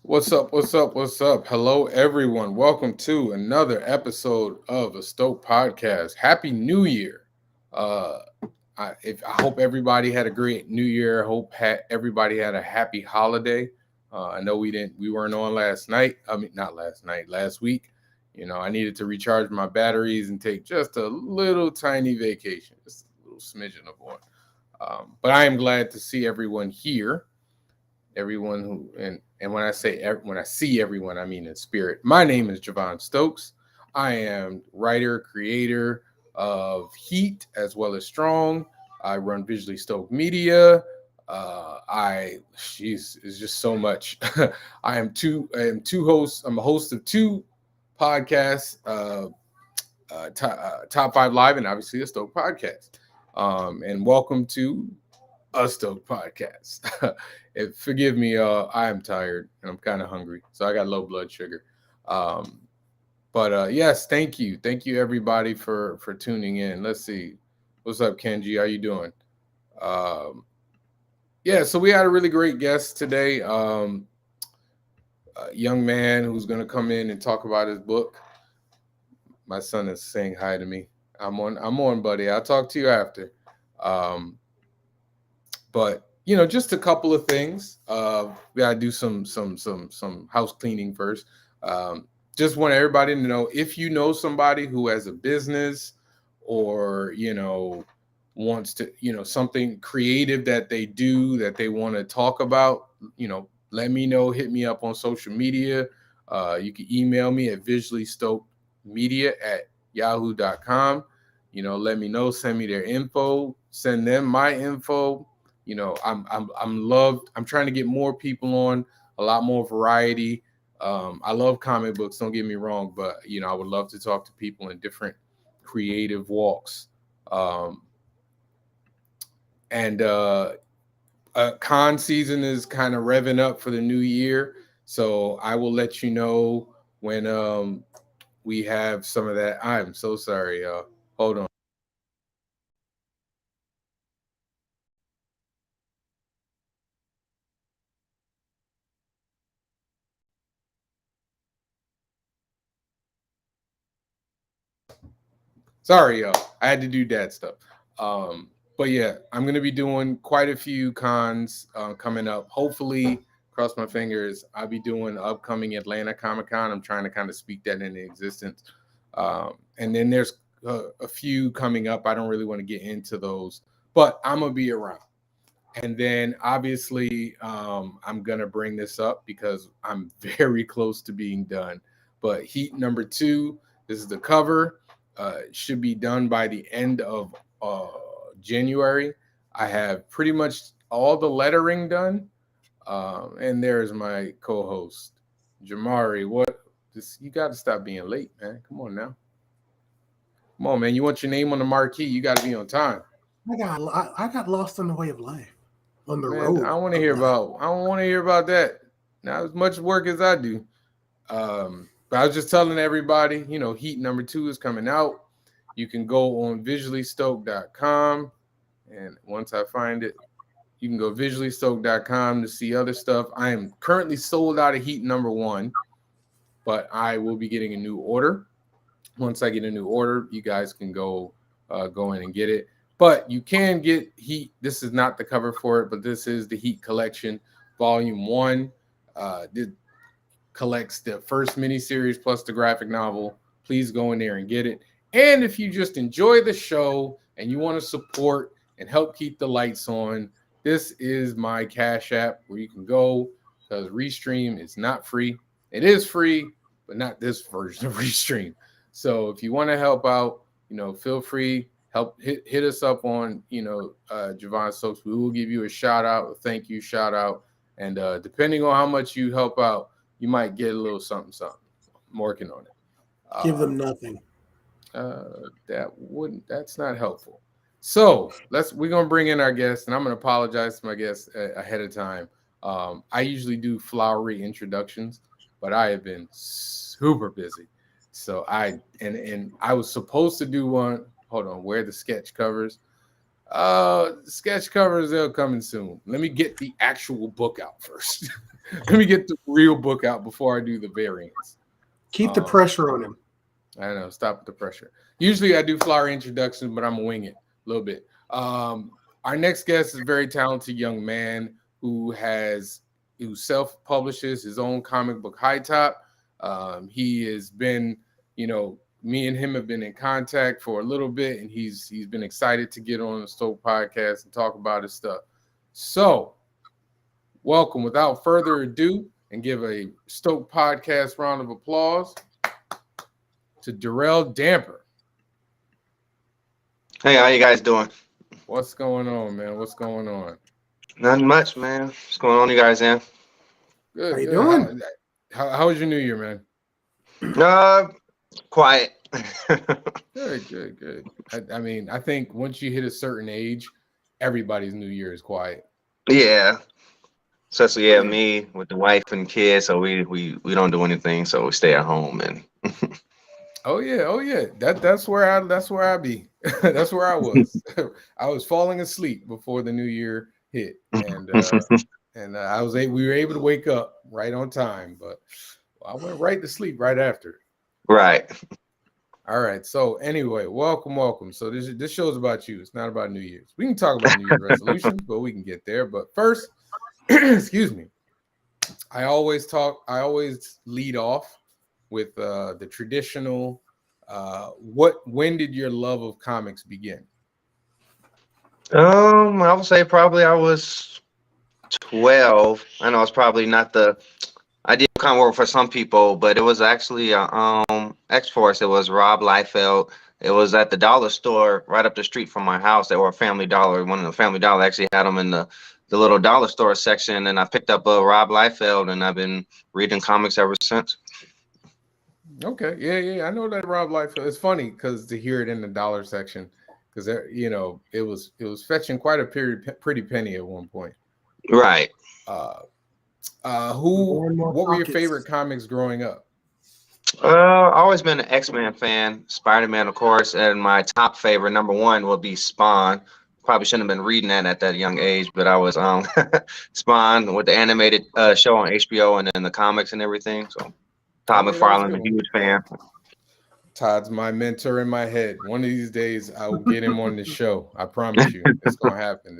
What's up? What's up? What's up? Hello, everyone. Welcome to another episode of a Stoked podcast. Happy New Year! Uh, I hope everybody had a great New Year. I hope everybody had a happy holiday. I know we weren't on last night. I mean, not last night, last week. I needed to recharge my batteries and take just a little tiny vacation, just a little smidgen of one. But I am glad to see everyone here, everyone who and when I say when I see everyone, I mean in spirit. My name is Javon Stokes. I am writer, creator of Heat as well as Strong. I run Visually Stoked Media. She's is just so much. I am two hosts. I'm a host of two podcasts, Top Five Live, and obviously a Stoke podcast. And welcome to a Stoke podcast. Forgive me, I am tired and I'm kind of hungry, so I got low blood sugar. Um, but yes, thank you everybody for tuning in. Let's see, what's up, Kenji? How you doing? Um, yeah, so we had a really great guest today, a young man who's going to come in and talk about his book. My son is saying hi to me. I'm on, buddy. I'll talk to you after. Um, But just a couple of things. We gotta do some house cleaning first. Just want everybody to know, if you know somebody who has a business, or wants to, something creative that they do that they want to talk about. Let me know. Hit me up on social media. You can email me at visuallystokedmedia@yahoo.com. Let me know. Send me their info. Send them my info. I'm loved. I'm trying to get more people on, a lot more variety. I love comic books, don't get me wrong, but I would love to talk to people in different creative walks. Um, and con season is kind of revving up for the new year, so I will let you know when we have some of that. I'm so sorry, y'all. Hold on. Sorry, y'all. I had to do dad stuff. But yeah, I'm gonna be doing quite a few cons coming up. Hopefully, cross my fingers, I'll be doing the upcoming Atlanta Comic Con. I'm trying to kind of speak that into existence. And then there's a few coming up. I don't really want to get into those, but I'm gonna be around. And then obviously, I'm gonna bring this up because I'm very close to being done. But Heat number two, this is the cover. Should be done by the end of January. I have pretty much all the lettering done. And there's my co-host, Jamari. What? You got to stop being late, man. Come on now. Come on, man. You want your name on the marquee? You got to be on time. I got lost on the way of life, on the Man, road I want to of hear life. about. I don't want to hear about that. Not as much work as I do. But I was just telling everybody, Heat number two is coming out. You can go on visuallystoked.com, and once I find it, you can go visuallystoked.com to see other stuff. I am currently sold out of Heat number one, but I will be getting a new order. Once I get a new order, you guys can go in and get it. But you can get Heat. This is not the cover for it, but this is the Heat collection, volume one. It collects the first miniseries plus the graphic novel. Please go in there and get it. And if you just enjoy the show and you want to support and help keep the lights on, this is my Cash App where you can go, because Restream is not free. It is free, but not this version of Restream. So if you want to help out, feel free. Help hit us up on Javon Stokes. We will give you a shout out, a thank you shout out, and depending on how much you help out, you might get a little something something. I'm working on it. Give Uh, them nothing. that's not helpful. So we're gonna bring in our guest, and I'm gonna apologize to my guests ahead of time. I usually do flowery introductions, but I have been super busy. So I was supposed to do one. Hold on, where are the sketch covers? Sketch covers, they're coming soon. Let me get the actual book out first. Let me get the real book out before I do the variants. Keep the pressure on him. I know, stop the pressure. Usually I do flower introductions, but I'm gonna wing it a little bit. Our next guest is a very talented young man who self-publishes his own comic book, High Top. He has been, me and him have been in contact for a little bit, and he's been excited to get on the Stoked podcast and talk about his stuff. So, welcome, without further ado, and give a Stoked podcast round of applause to Darrell Damper. Hey, how you guys doing? What's going on, man? What's going on? Nothing much, man. What's going on, you guys, man? Good. How you doing? How was your New Year, man? Quiet. Good. I mean, I think once you hit a certain age, everybody's New Year is quiet. Yeah. Especially me with the wife and kids, so we don't do anything, so we stay at home and. Oh yeah. That's where I be. That's where I was. I was falling asleep before the New Year hit, and we were able to wake up right on time, but I went right to sleep right after. Right. All right. So anyway, welcome. So this show's about you. It's not about New Year's. We can talk about New Year's resolutions, but we can get there. But first, excuse me. I always lead off with the traditional. When did your love of comics begin? I would say probably I was 12. I know it's probably not the ideal kind of work for some people, but it was actually X-Force. It was Rob Liefeld. It was at the dollar store right up the street from my house. They were a Family Dollar. One of the Family Dollar actually had them in the little dollar store section, and I picked up a Rob Liefeld, and I've been reading comics ever since. Okay, yeah, I know that Rob Liefeld. It's funny because to hear it in the dollar section, because it was fetching quite a pretty penny at one point. Right. What were your favorite comics growing up? I've always been an X-Men fan, Spider-Man, of course, and my top favorite, number one, would be Spawn. Probably shouldn't have been reading that at that young age, but I was Spawn with the animated show on HBO and then the comics and everything. So Todd McFarlane, a huge fan. Todd's my mentor in my head. One of these days, I will get him on the show. I promise you, it's gonna happen.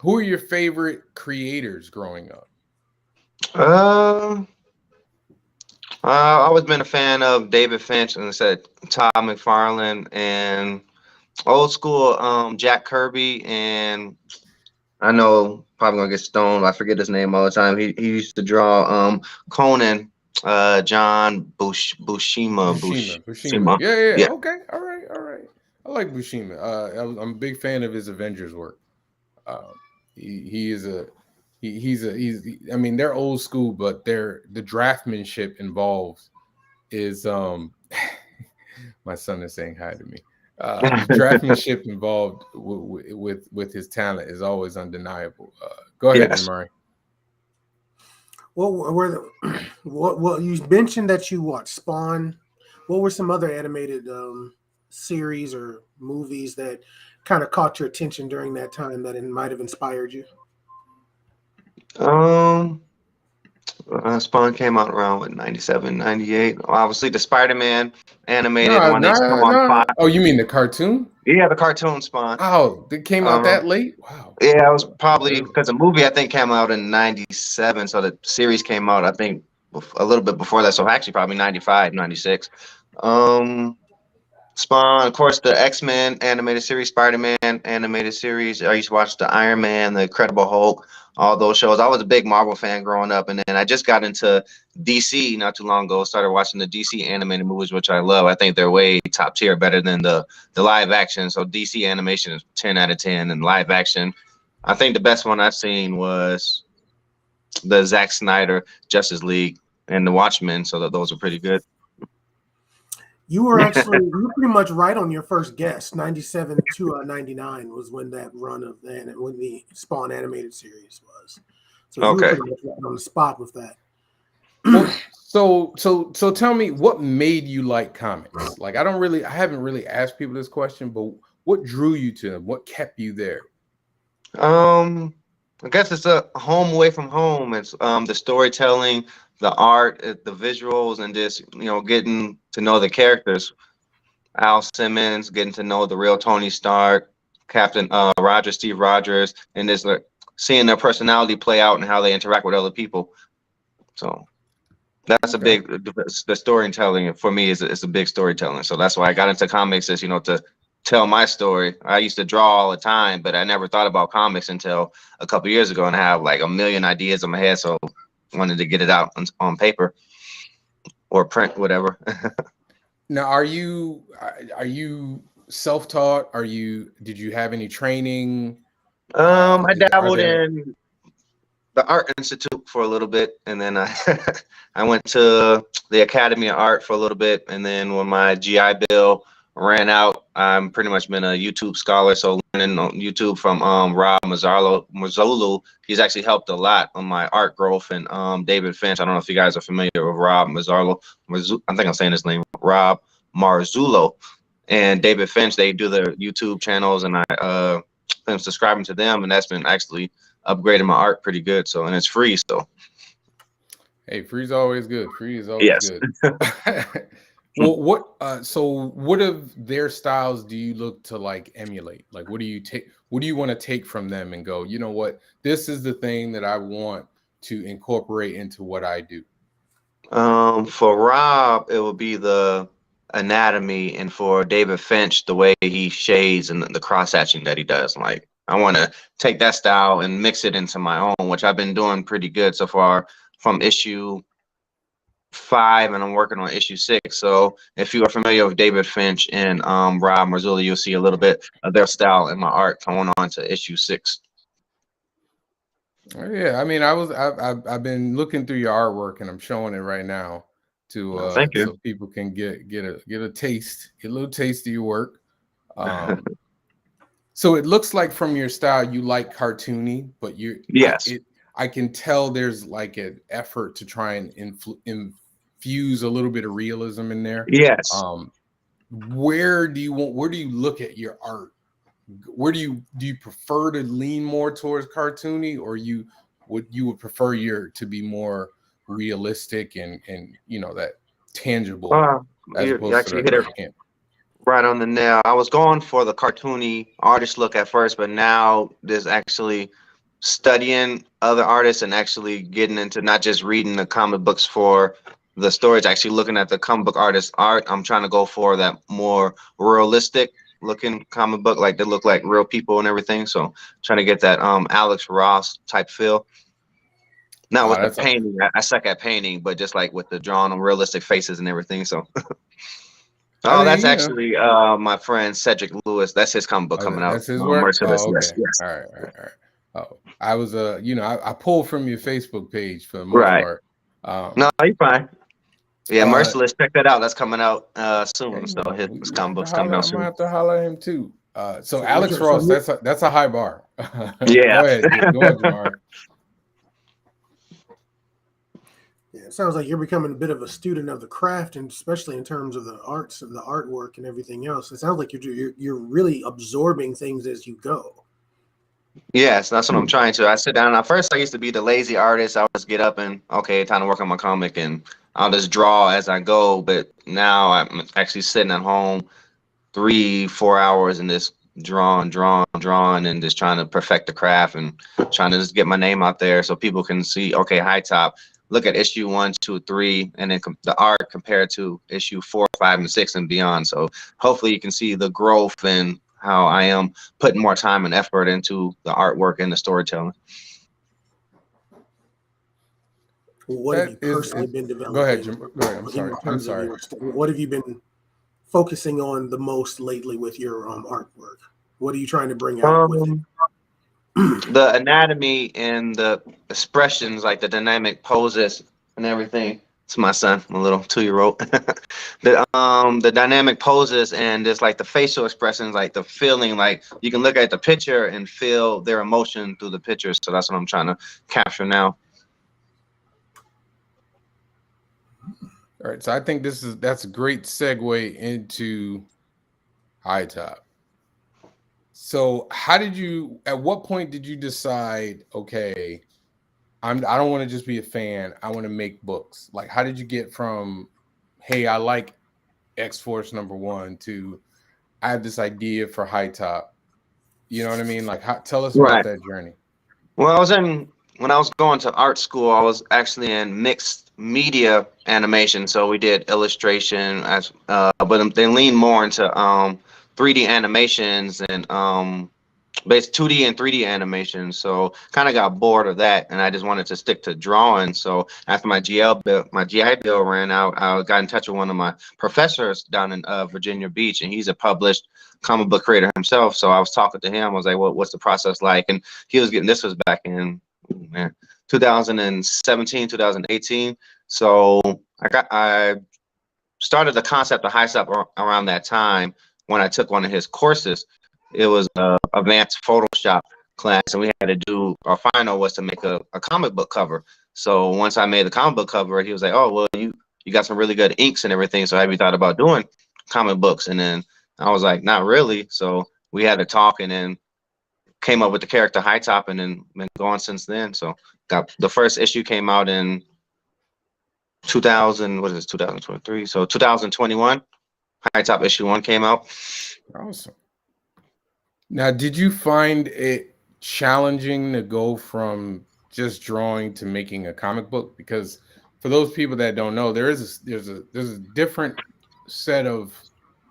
Who are your favorite creators growing up? I've always been a fan of David Finch, and I said Todd McFarlane, and old school Jack Kirby, and I know probably gonna get stoned. I forget his name all the time. He used to draw Conan, John Buscema. Yeah. Okay, all right. I like Buscema. I'm a big fan of his Avengers work. He's I mean, they're old school, but the draftsmanship involved is my son is saying hi to me. The draftsmanship involved with his talent is always undeniable. Go ahead, Yes. Murray. Well, you mentioned that you watched Spawn. What were some other animated series or movies that kind of caught your attention during that time that it might have inspired you? Spawn came out around 97, 98. Obviously, the Spider-Man animated one that's come on Fox. Oh, you mean the cartoon? Yeah, the cartoon Spawn. Oh, it came out that late? Wow. Yeah, it was probably because the movie I think came out in 97, so the series came out I think a little bit before that, so actually probably 95, 96. Spawn, of course, the X-Men animated series, Spider-Man animated series. I used to watch the Iron Man, the Incredible Hulk, all those shows. I was a big Marvel fan growing up, and then I just got into DC not too long ago. Started watching the DC animated movies, which I love. I think they're way top tier, better than the live action. So DC animation is 10 out of 10, and live action, I think the best one I've seen was the Zack Snyder Justice League and the Watchmen. So those are pretty good. You were pretty much right on your first guess. 97 to 99 was when that run of when the Spawn animated series was. So you were pretty much right on the spot with that. So tell me, what made you like comics? Like, I haven't really asked people this question, but what drew you to them? What kept you there? I guess it's a home away from home. It's the storytelling, the art, the visuals, and just getting to know the characters. Al Simmons, getting to know the real Tony Stark, Captain Rogers, Steve Rogers, and just like seeing their personality play out and how they interact with other people. So that's a Okay. big the storytelling for me is a big storytelling. So that's why I got into comics is to tell my story. I used to draw all the time, but I never thought about comics until a couple years ago, and I have like a million ideas in my head. So wanted to get it out on paper or print, whatever. Now, are you self-taught? Did you have any training? I Are dabbled there in the Art Institute for a little bit, and then I I went to the Academy of Art for a little bit, and then when my GI Bill ran out, I'm pretty much been a YouTube scholar, so learning on YouTube from Rob Mazzolo. He's actually helped a lot on my art growth, and David Finch. I don't know if you guys are familiar with Rob Mazzolo. I think I'm saying his name, Rob Marzullo, and David Finch. They do their YouTube channels, and I been subscribing to them, and that's been actually upgrading my art pretty good. So, and it's free. So, Hey, free's always good. Free is always yes. good. Well, what of their styles do you look to like emulate? Like, what do you want to take from them and go, you know what, this is the thing that I want to incorporate into what I do? For Rob, it would be the anatomy, and for David Finch, the way he shades and the cross hatching that he does. Like, I want to take that style and mix it into my own, which I've been doing pretty good so far from issue 5, and I'm working on issue 6. So if you are familiar with David Finch and Rob Marzulli, you'll see a little bit of their style in my art going on to issue 6. Oh, yeah, I mean, I've been looking through your artwork, and I'm showing it right now to Thank you. so people can get a taste, get a little taste of your work. Um, so it looks like from your style you like cartoony, but Yes. I can tell there's like an effort to try and infuse a little bit of realism in there. Yes. Um, where do you look at your art? Where do you prefer to lean more towards cartoony, or you would prefer to be more realistic and that tangible, Uh, as you opposed to actually hit it the camp? right on the nail. I was going for the cartoony artist look at first, but now there's actually studying other artists and actually getting into not just reading the comic books for the stories, actually looking at the comic book artist art. I'm trying to go for that more realistic looking comic book, like they look like real people and everything. So trying to get that Alex Ross type feel. Not Oh, with the that's a painting. I suck at painting, but just like with the drawn on realistic faces and everything. So I oh, mean, that's actually my friend Cedric Lewis. That's his comic book oh, coming out. that's his work. Merciless. Oh, Yes, okay. yes. All right, all right, all right. Oh, I was I pulled from your Facebook page for the most Right. part. No, you're fine. Yeah, Uh, Merciless. Check that out. That's coming out soon. hey So man, his we comic have to book's coming holler. out I'm gonna soon. have to holler at him too. So So what Alex you're so Ross, you that's a high bar. Yeah. Go ahead, go on, Jamari. yeah, it sounds like you're becoming a bit of a student of the craft, and especially in terms of the arts and the artwork and everything else. It sounds like you're really absorbing things as you go. Yes, that's what I'm trying to. I sit down. At first, I used to be the lazy artist. I would just get up and okay, time to work on my comic, and I'll just draw as I go. But now I'm actually sitting at home 3, 4 hours and just drawing, and just trying to perfect the craft and trying to just get my name out there so people can see. Okay, High Top. Look at issue 1, 2, 3, and then the art compared to issue 4, 5, and 6 and beyond. So hopefully you can see the growth and how I am putting more time and effort into the artwork and the storytelling. What have you That personally is been go ahead, developing Jim. Go ahead. I'm in sorry. I'm terms of sorry. your? What have you been focusing on the most lately with your artwork? What are you trying to bring out with it? Um, the anatomy and the expressions, like the dynamic poses and everything. It's my son, my little 2-year-old. The dynamic poses and just like the facial expressions, like the feeling, like you can look at the picture and feel their emotion through the picture. So that's what I'm trying to capture now. All right, so I think that's a great segue into High Top. So at what point did you decide, okay, I don't want to just be a fan, I want to make books? Like, how did you get from, hey, I like X Force #1 to I have this idea for High Top? You know what I mean? Like, tell us about Right. that journey. Well, when I was going to art school, I was actually in mixed media animation. So we did illustration but they leaned more into 3D animations and based 2D and 3D animation. So kind of got bored of that, and I just wanted to stick to drawing. So after my GI Bill ran out, I got in touch with one of my professors down in Virginia Beach, and he's a published comic book creator himself. So I was talking to him. I was like, "Well, what's the process like?" And he was getting, this was back in 2017, 2018. So I started the concept of High Step around that time when I took one of his courses. It was a advanced Photoshop class, and we had to do, our final was to make a comic book cover. So once I made the comic book cover, he was like, "Oh, well, you got some really good inks and everything. So have you thought about doing comic books?" And then I was like, "Not really." So we had to talk, and then came up with the character High Top, and then been going since then. So got the first issue came out in 2000, what is this, 2023? So 2021, High Top issue 1 came out. Awesome. Now, did you find it challenging to go from just drawing to making a comic book? Because for those people that don't know, there's a different set of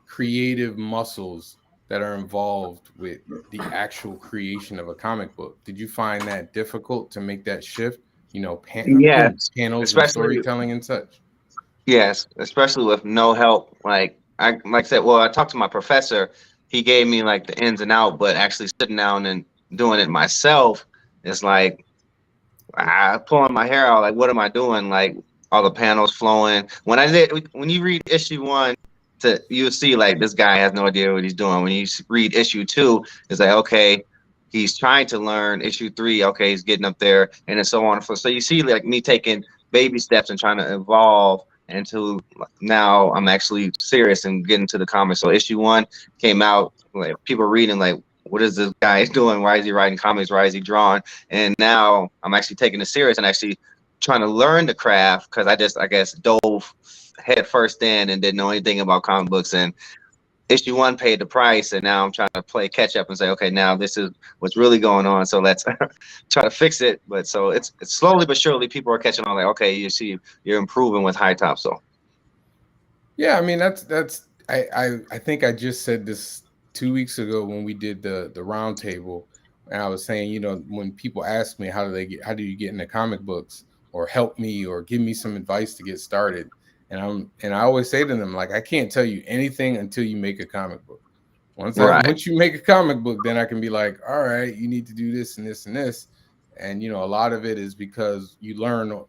creative muscles that are involved with the actual creation of a comic book. Did you find that difficult to make that shift? You know, Yes, panels and especially storytelling and such. yes, especially with no help. Like I said, well, I talked to my professor. He gave me like the ins and out, but actually sitting down and doing it myself is like I pulling my hair out. Like, what am I doing? Like all the panels flowing. When you read issue 1, you'll see like this guy has no idea what he's doing. When you read issue 2, it's like, okay, he's trying to learn. Issue 3, okay, he's getting up there, and then so on. So you see like me taking baby steps and trying to evolve into, now I'm actually serious and getting to the comics. So issue 1 came out, like people reading like, what is this guy doing? Why is he writing comics? Why is he drawing? And now I'm actually taking it serious and actually trying to learn the craft, because I guess dove head first in and didn't know anything about comic books. And issue 1 paid the price, and now I'm trying to play catch up and say, okay, now this is what's really going on. So let's try to fix it. But so it's slowly but surely people are catching on. Like, okay, you see, you're improving with High Top. So Yeah, I mean I think I just said this 2 weeks ago when we did the round table, and I was saying, you know, when people ask me how do you get into comic books, or help me, or give me some advice to get started, and I always say to them, like, I can't tell you anything until you make a comic book. right, Once you make a comic book, then I can be like, all right, you need to do this and this and this. And you know, a lot of it is because you learn,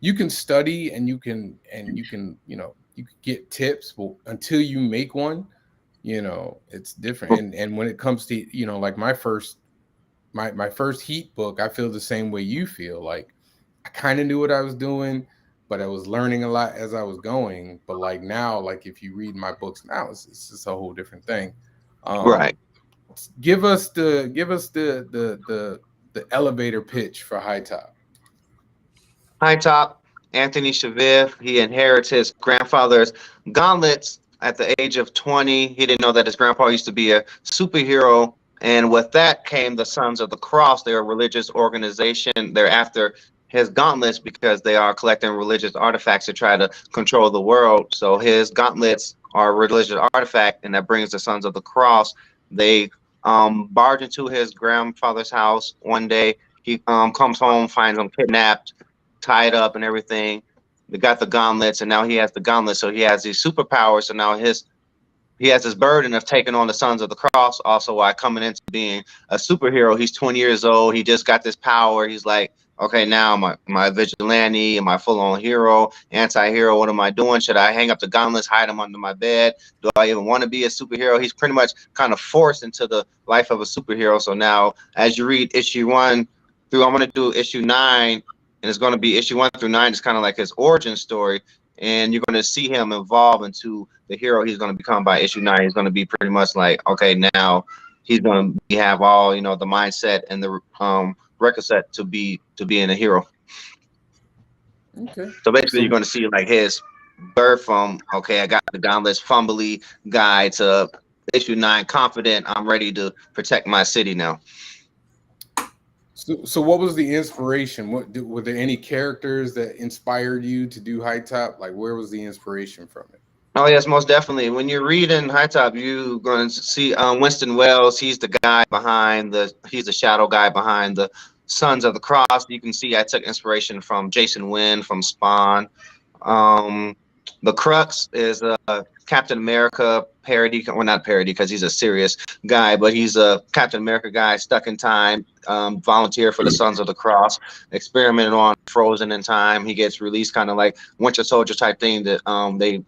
you can study, and you can you know, you can get tips, but until you make one, you know, it's different. And when it comes to, you know, like my first Heat book, I feel the same way you feel. Like, I kind of knew what I was doing, but I was learning a lot as I was going. But like now, like if you read my books now, it's just a whole different thing. right. Um, give us the elevator pitch for High Top. High Top, Anthony Shavir, he inherits his grandfather's gauntlets at the age of 20. He didn't know that his grandpa used to be a superhero. And with that came the Sons of the Cross. They're a religious organization. They're after his gauntlets because they are collecting religious artifacts to try to control the world. So his gauntlets are a religious artifact, and that brings the Sons of the Cross. They barge into his grandfather's house one day. He comes home, finds them kidnapped, tied up and everything. They got the gauntlets, and now he has the gauntlets, so he has these superpowers. So now he has this burden of taking on the Sons of the Cross. Also, while coming into being a superhero, he's 20 years old. He just got this power. He's like, okay, now my vigilante, am I full on hero, anti-hero? What am I doing? Should I hang up the gauntlets, hide them under my bed? Do I even want to be a superhero? He's pretty much kind of forced into the life of a superhero. So now, as you read issue 1 through, I'm going to do issue 9, and it's going to be issue 1 through 9. It's kind of like his origin story. and you're going to see him evolve into the hero he's going to become by issue 9. He's going to be pretty much like, okay, now he's going to have all, you know, the mindset and the record set to be being a hero. Okay. So basically, you're So going to see like his birth from, okay, I got the gauntlets fumbly guy to issue 9 confident. I'm ready to protect my city now. so what was the inspiration? Were there any characters that inspired you to do High Top? Like, where was the inspiration from it? Oh yes, most definitely. When you're reading High Top, you're going to see Winston Wells. He's the guy behind he's the shadow guy behind the Sons of the Cross. You can see I took inspiration from Jason Wynn from Spawn. Um, the Crux is a Captain America parody. Well, not parody because he's a serious guy, but he's a Captain America guy stuck in time, volunteer for the Sons of the Cross, experimented on, frozen in time. He gets released, kind of like Winter Soldier type thing that they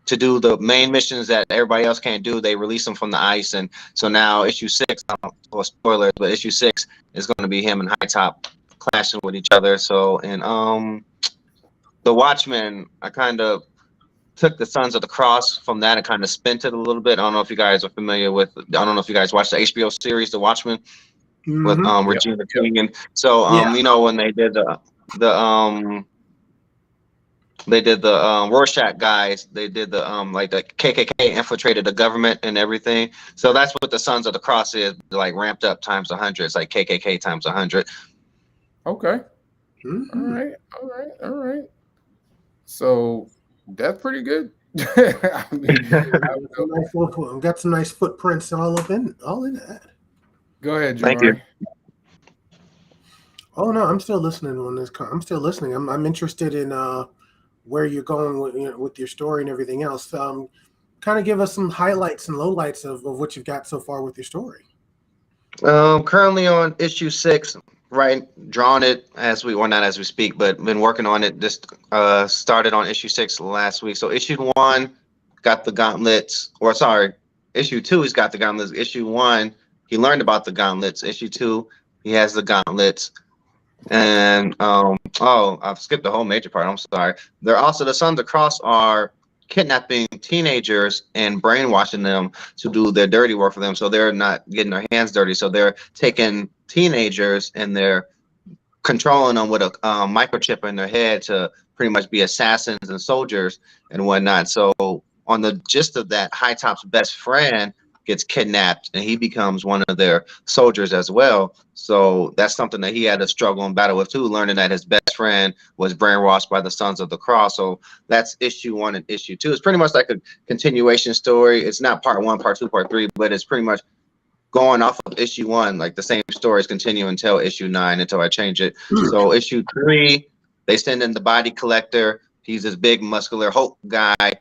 to do the main missions that everybody else can't do. They release him from the ice, and so now issue 6, well, spoilers, but issue 6 is going to be him and High Top clashing with each other. So, and the Watchmen, I kind of took the Sons of the Cross from that and kind of spent it a little bit. I don't know if you guys are familiar with. I don't know if you guys watched the HBO series, The Watchmen, with Yep. Regina King, and so Yeah. you know when the they did the Rorschach guys. They did the like the KKK infiltrated the government and everything. So that's what the Sons of the Cross is, like ramped up times 100. It's like KKK times 100. Okay. All Mhm. right. All right. All right. So that's pretty good. I mean, Got some nice footprints all in that. go ahead, Thank you. Jamari. Oh no, I'm still listening on this. I'm still listening. I'm interested in where you're going with, with your story and everything else. Kind of give us some highlights and lowlights of what you've got so far with your story. Currently on issue 6, right? Drawing it as we, or not as we speak, but been working on it. Just started on issue 6 last week. So issue 1 got the gauntlets, or sorry, issue 2 he's got the gauntlets. Issue 1 he learned about the gauntlets. Issue 2 he has the gauntlets. And oh, I've skipped the whole major part. I'm sorry. They're also the Sons of Cross are kidnapping teenagers and brainwashing them to do their dirty work for them, so they're not getting their hands dirty. So they're taking teenagers and they're controlling them with a microchip in their head to pretty much be assassins and soldiers and whatnot. So on the gist of that, High Top's best friend gets kidnapped and he becomes one of their soldiers as well. So that's something that he had to struggle and battle with too, learning that his best friend was brainwashed by the Sons of the Cross. So that's issue 1 and issue 2. It's pretty much like a continuation story. It's not part 1, part 2, part 3, but it's pretty much going off of issue 1, like the same stories continue until issue 9 until I change it. So issue 3, they send in the body collector. He's this big muscular Hulk guy,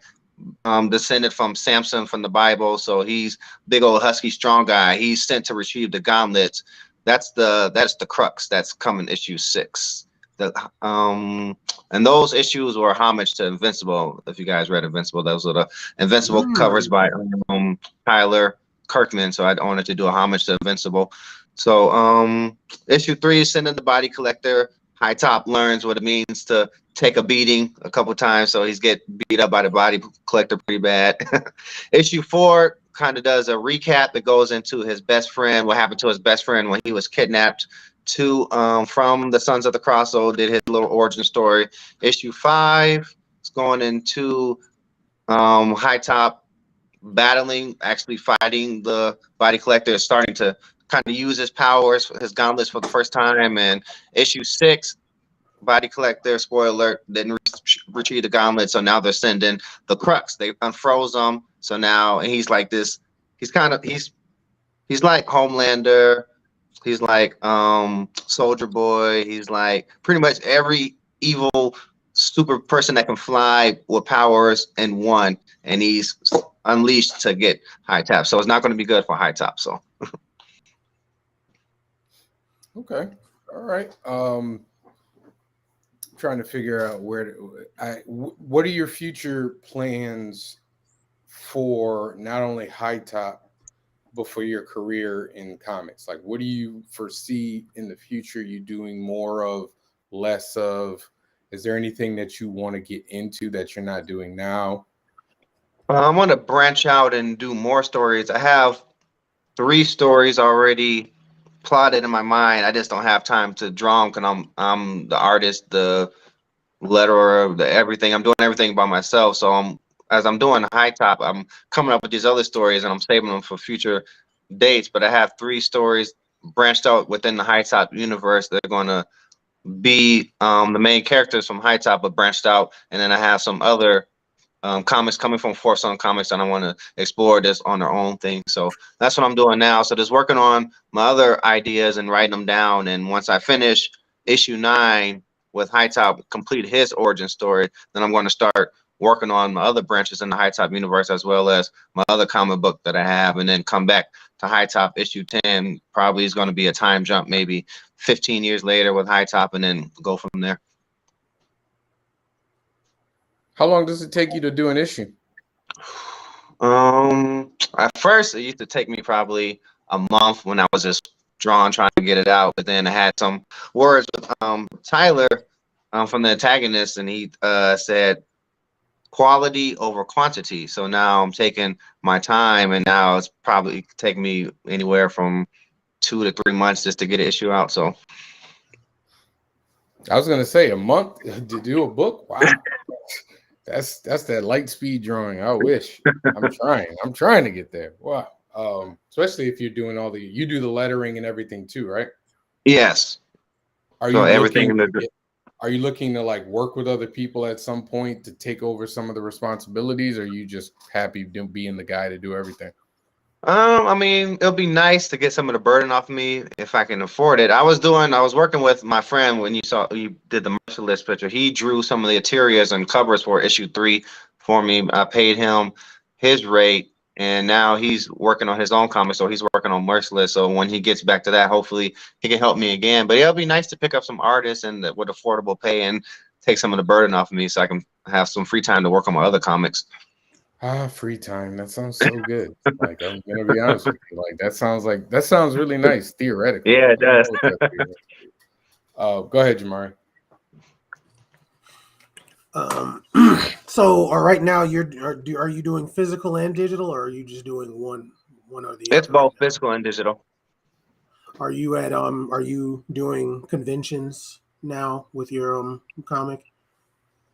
descended from Samson from the Bible. So he's big old husky strong guy. He's sent to retrieve the gauntlets. That's the crux that's coming issue 6. The and those issues were homage to Invincible. If you guys read Invincible, those were the Invincible covers by Tyler Kirkman. So I wanted to do a homage to Invincible. So issue 3 is sending the body collector. High Top learns what it means to take a beating a couple times, so he's get beat up by the body collector pretty bad. Issue 4 kind of does a recap that goes into his best friend, what happened to his best friend when he was kidnapped to from the Sons of the Cross. So did his little origin story. Issue 5 is going into High Top battling, actually fighting the body collector, starting to kind of use his powers, his gauntlets for the first time. And issue 6, body collector, spoiler alert, didn't retrieve the gauntlet, so now they're sending the crux. They unfroze him, so now he's like this. He's kind of he's like Homelander. He's like Soldier Boy. He's like pretty much every evil super person that can fly with powers in one, and he's unleashed to get High Top. So it's not going to be good for High Top. So Okay. All right. Trying to figure out what are your future plans for not only High Top but for your career in comics? Like, what do you foresee in the future? You doing more of, less of? Is there anything that you want to get into that you're not doing now? I want to branch out and do more stories. I have 3 stories already plotted in my mind. I just don't have time to draw them because I'm the artist, the letterer, the everything. I'm doing everything by myself. So as I'm doing High Top, I'm coming up with these other stories and I'm saving them for future dates. But I have 3 stories branched out within the High Top universe. They're going to be the main characters from High Top, but branched out. And then I have some other comics coming from Fourth Son Comics, and I want to explore this on their own thing. So that's what I'm doing now. So just working on my other ideas and writing them down. And once I finish issue 9 with High Top, complete his origin story, then I'm going to start working on my other branches in the High Top universe, as well as my other comic book that I have, and then come back to High Top issue 10. Probably is going to be a time jump, maybe 15 years later with High Top, and then go from there. How long does it take you to do an issue? At first it used to take me probably a month when I was just trying to get it out. But then I had some words with Tyler from the antagonist, and he said quality over quantity. So now I'm taking my time, and now it's probably taking me anywhere from 2 to 3 months just to get an issue out. So I was gonna say a month to do a book. Wow. That's that light speed drawing. I wish. I'm trying to get there. Wow. Especially if you're doing you do the lettering and everything too, right? Yes. Are you looking to like work with other people at some point to take over some of the responsibilities, or are you just happy being the guy to do everything? I mean, it'll be nice to get some of the burden off me if I can afford it. I was working with my friend when you did the Merciless picture. He drew some of the interiors and covers for issue 3 for me. I paid him his rate, and now he's working on his own comic, so he's working on Merciless. So when he gets back to that, hopefully he can help me again. But it'll be nice to pick up some artists and with affordable pay and take some of the burden off of me, so I can have some free time to work on my other comics. Free time. That sounds so good. Like, I'm gonna be honest with you. Like that sounds really nice theoretically. Yeah, it does. Go ahead, Jamari. So right now are you doing physical and digital, or are you just doing one or the other? It's both physical and digital. Are you doing conventions now with your comic?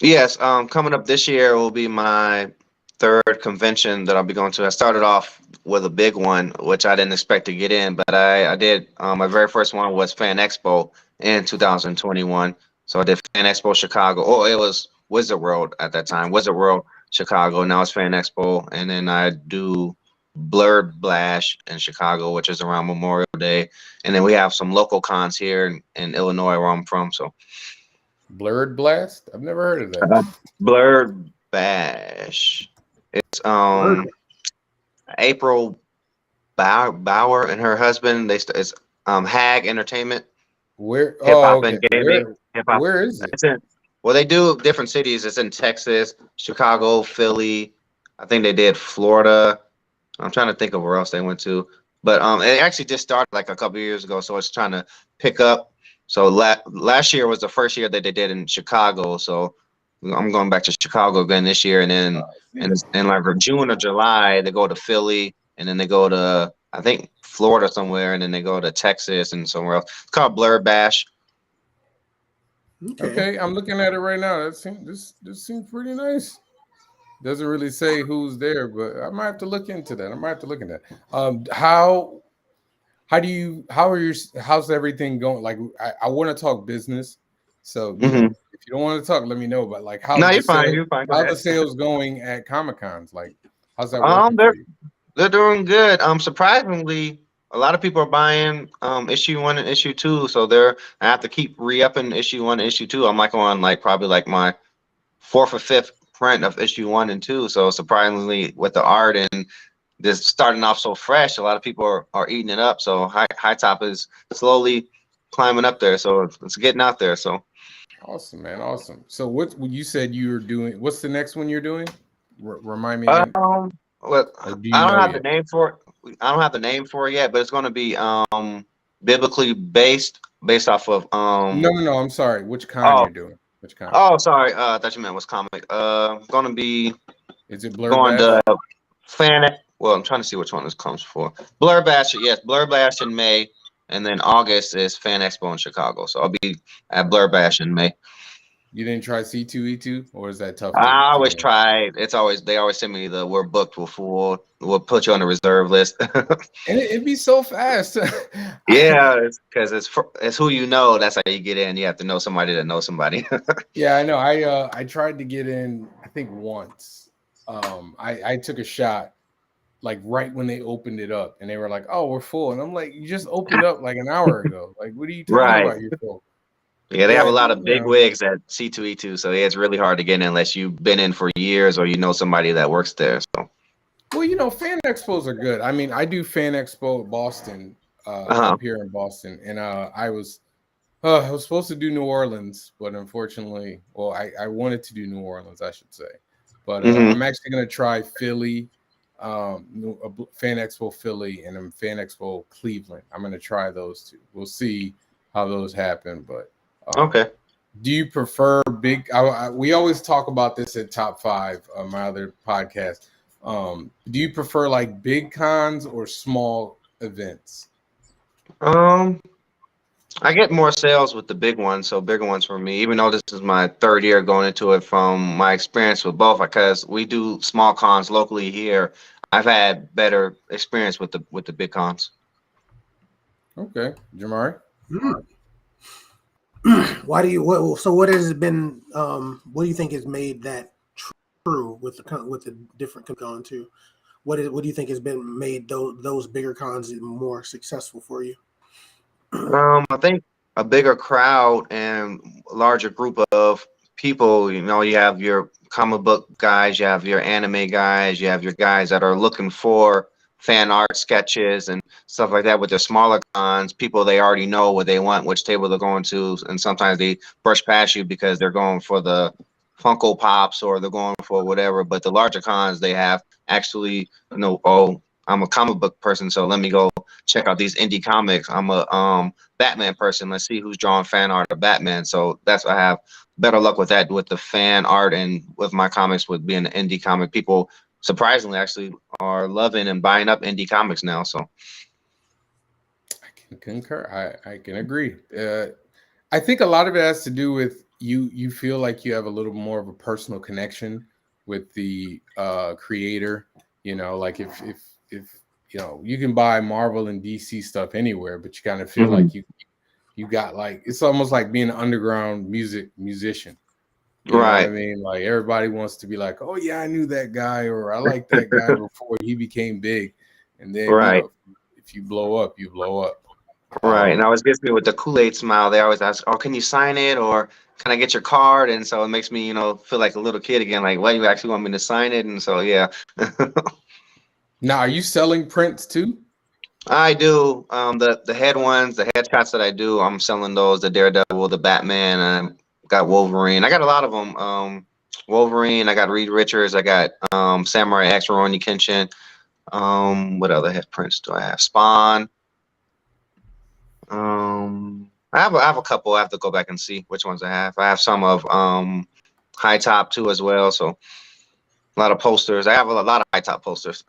Yes, coming up this year will be my 3rd convention that I'll be going to. I started off with a big one, which I didn't expect to get in, but I did. My very first one was Fan Expo in 2021. So I did Fan Expo Chicago. Oh, it was Wizard World at that time. Wizard World Chicago. Now it's Fan Expo, and then I do Blurred Blash in Chicago, which is around Memorial Day, and then we have some local cons here in Illinois, where I'm from. So Blurred Blast? I've never heard of that. Blurred Bash. It's April Bauer and her husband. It's Hag Entertainment. Where? Hip hop Okay. and gaming. Where is it? Well, they do different cities. It's in Texas, Chicago, Philly. I think they did Florida. I'm trying to think of where else they went to. But it actually just started like a couple of years ago, so it's trying to pick up. So last year was the first year that they did in Chicago. So I'm going back to Chicago again this year, and then in like June or July they go to Philly, and then they go to I think Florida somewhere, and then they go to Texas and somewhere else. It's called Blurred Bash. Okay, I'm looking at it right now. This seems pretty nice. Doesn't really say who's there, but I might have to look into that. How's everything going? Like, I want to talk business, so you know, if you don't want to talk, let me know. But like, how's You're fine. How's the sales going at Comic Cons? Like, how's that working for you? They're doing good. Surprisingly, a lot of people are buying issue 1 and issue 2, so I have to keep re-upping issue 1 and issue 2. I'm like on probably my 4th or 5th print of issue 1 and 2. So surprisingly, with the art and this starting off so fresh, a lot of people are eating it up. So High Top is slowly climbing up there. So it's getting out there. So awesome, man, awesome. So what you said you were doing? What's the next one you're doing? Remind me again. Well, I don't have the name for it. I don't have the name for it yet, but it's going to be biblically based off of No, I'm sorry. Which con you're doing? Which comic? Oh, sorry. I thought you meant was comic. Gonna be Is it Blur going Bash? to fan. Well, I'm trying to see which one this comes for. Blur Bash, yes, Blur Bash in May, and then August is Fan Expo in Chicago. So I'll be at Blur Bash in May. You didn't try C2E2, or is that tough I to always get in? try. They always send me the we're booked, we're full. We'll put you on the reserve list. And it'd be so fast. Yeah, it's because it's who you know. That's how you get in. You have to know somebody that knows somebody. Yeah, I know. I tried to get in, I think once. I took a shot like right when they opened it up, and they were like, "Oh, we're full," and I'm like, "You just opened up like an hour ago. Like, what are you talking Right. about? You're full." Yeah, they have a But lot of you big know, wigs at C2E2, so yeah, it's really hard to get in unless you've been in for years or you know somebody that works there. So, well, fan expos are good. I mean, I do fan expo at Boston, uh-huh. up here in Boston, and I was supposed to do New Orleans, but unfortunately, well, I wanted to do New Orleans, I should say, but Hmm. I'm actually going to try Philly, Fan Expo Philly, and Fan Expo Cleveland. I'm going to try those two. We'll see how those happen. But Okay. do you prefer big? We always talk about this at Top Five, my other podcast. Do you prefer like big cons or small events? Um, I get more sales with the big ones, so bigger ones for me. Even though this is my third year going into it, from my experience with both, because we do small cons locally here, I've had better experience with the big cons. Okay, Jamari. Hmm. Why do you? So what has it been? What do you think has made that true with the different con too? What do you think has been made those bigger cons more successful for you? I think a bigger crowd and larger group of people, you have your comic book guys, you have your anime guys, you have your guys that are looking for fan art sketches and stuff like that. With the smaller cons, people, they already know what they want, which table they're going to, and sometimes they brush past you because they're going for the Funko Pops or they're going for whatever. But the larger cons, they have actually, oh, I'm a comic book person, so let me go check out these indie comics. I'm a Batman person. Let's see who's drawing fan art of Batman. So that's I have better luck with that, with the fan art, and with my comics, with being an indie comic. People surprisingly actually are loving and buying up indie comics now. So I can concur. I can agree. I think a lot of it has to do with you. You feel like you have a little more of a personal connection with the creator. Like if you can buy Marvel and DC stuff anywhere, but you kind of feel mhm. like you got like it's almost like being an underground musician. You know what I Right, mean? Like everybody wants to be like, oh yeah, I knew that guy, or I liked that guy before he became big. And then right. if you blow up, you blow up. Right, and Um, I always gets me with the Kool-Aid smile. They always ask, "Oh, can you sign it?" or "Can I get your card?" And so it makes me, feel like a little kid again. Like, "What, you actually want me to sign it?" And so, yeah, Now, are you selling prints too? I do. The head ones, the headshots that I do, I'm selling those. The Daredevil, the Batman. I got Wolverine. I got a lot of them. Wolverine. I got Reed Richards. I got Samurai X, Rurouni Kenshin. What other head prints do I have? Spawn. I have a couple. I have to go back and see which ones I have. I have some of High Top too as well. So a lot of posters. I have a lot of High Top posters.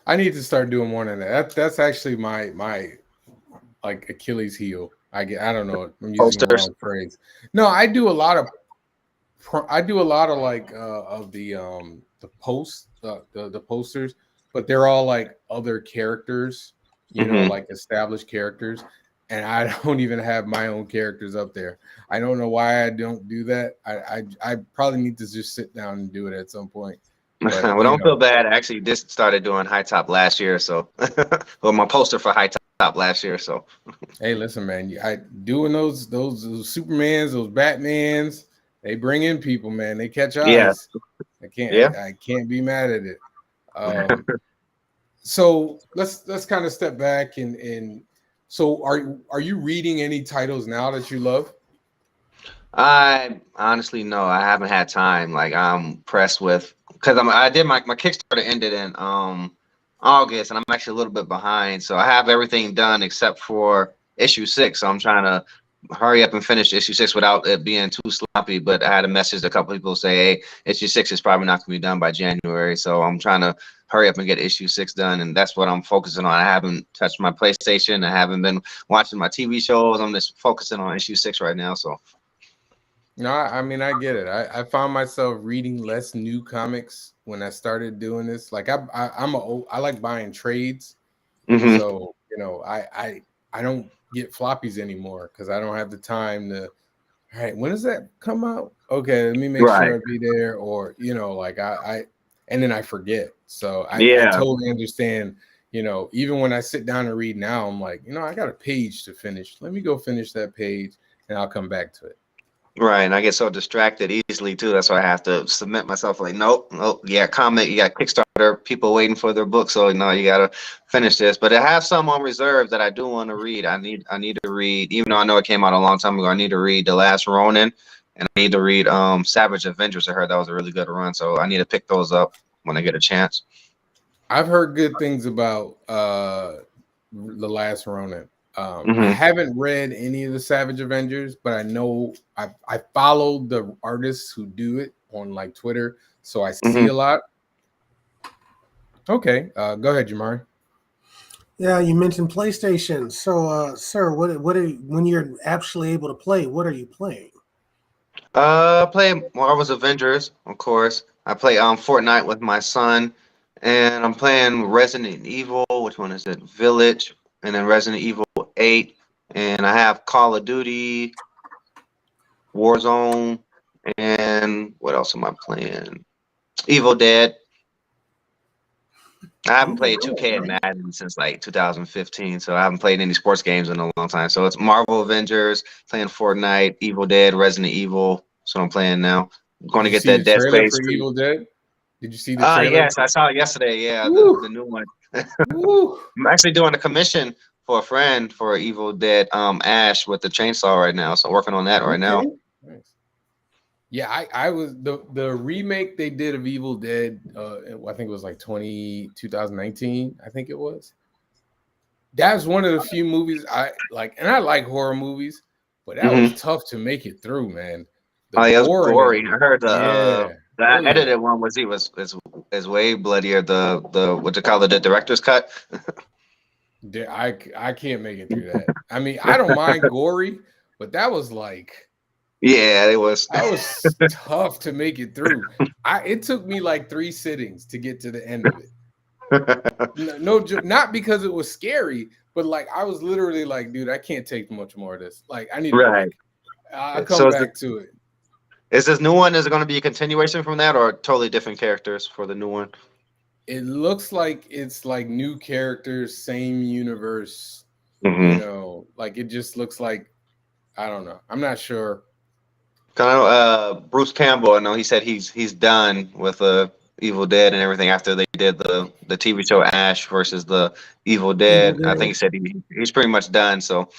I need to start doing more than that. That's actually my like Achilles heel. I don't know. I'm using the Posters. wrong phrase. No, I do a lot of I do a lot of like of the posts the posters, but they're all like other characters, Hmm. like established characters, and I don't even have my own characters up there. I don't know why I don't do that. I probably need to just sit down and do it at some point. But Well, don't feel bad. I actually just started doing High Top last year. So, well, my poster for High Top last year. So, hey, listen, man, I doing those Supermans, those Batmans, they bring in people, man. They catch yeah, eyes. I can't yeah. I can't be mad at it. Um, so let's kind of step back and so are you reading any titles now that you love? I honestly no, I haven't had time. Like I'm pressed with because I did my Kickstarter ended in August and I'm actually a little bit behind. So I have everything done except for issue 6. So I'm trying to hurry up and finish issue 6 without it being too sloppy. But I had a message a couple people say, hey, issue 6 is probably not going to be done by January. So I'm trying to hurry up and get issue 6 done. And that's what I'm focusing on. I haven't touched my PlayStation. I haven't been watching my TV shows. I'm just focusing on issue 6 right now. So. No, I mean, I get it. I found myself reading less new comics when I started doing this. Like I like buying trades. Mm-hmm. So, you know, I don't get floppies anymore because I don't have the time to. All right, when does that come out? Okay, let me make sure I'll be there. Or, you know, like and then I forget. So I totally understand. You know, even when I sit down and read now, I'm like, you know, I got a page to finish. Let me go finish that page and I'll come back to it. Right, and I get so distracted easily too. That's why I have to submit myself. Like, nope, yeah, comment. You got Kickstarter, people waiting for their book, so no, you gotta finish this. But I have some on reserve that I do want to read. I need to read, even though I know it came out a long time ago. I need to read The Last Ronin, and I need to read Savage Avengers. I heard that was a really good run, so I need to pick those up when I get a chance. I've heard good things about The Last Ronin. I Mm-hmm. haven't read any of the Savage Avengers, but I know I followed the artists who do it on like Twitter, so I see a lot. Okay, go ahead, Jamari. Yeah, you mentioned PlayStation. So, sir, what are when you're actually able to play? What are you playing? Play Marvel's Avengers, of course. I play Fortnite with my son, and I'm playing Resident Evil. Which one is it? Village, and then Resident Evil 8, and I have Call of Duty, Warzone, and what else am I playing? Evil Dead. I haven't played 2K and Madden since like 2015, so I haven't played any sports games in a long time. So it's Marvel Avengers, playing Fortnite, Evil Dead, Resident Evil. That's what I'm playing now. I'm going to get that Dead trailer Space for 2. Evil Dead? Did you see the trailer? Yes, I saw it yesterday. Yeah, the new one. I'm actually doing a commission for a friend for Evil Dead Ash with the chainsaw right now. So I'm working on that right now. Nice. Yeah, I was the remake they did of Evil Dead, I think it was like 2019, I think it was. That's one of the few movies I like, and I like horror movies, but that was tough to make it through, man. The it was gory. I heard the edited one was way bloodier. The what you call it, the director's cut. I can't make it through that. I mean, I don't mind gory, but that was like, yeah, it was. That was tough to make it through. It took me like 3 sittings to get to the end of it. No, not because it was scary, but like I was literally like, dude, I can't take much more of this. Like, I need a break. I'll come back to it. Is this new one? Is it going to be a continuation from that, or totally different characters for the new one? It looks like it's like new characters, same universe. You know, like it just looks like, I don't know. I'm not sure. Bruce Campbell, I know he said he's done with Evil Dead and everything after they did the TV show Ash versus the Evil Dead. I think he said he's pretty much done. So,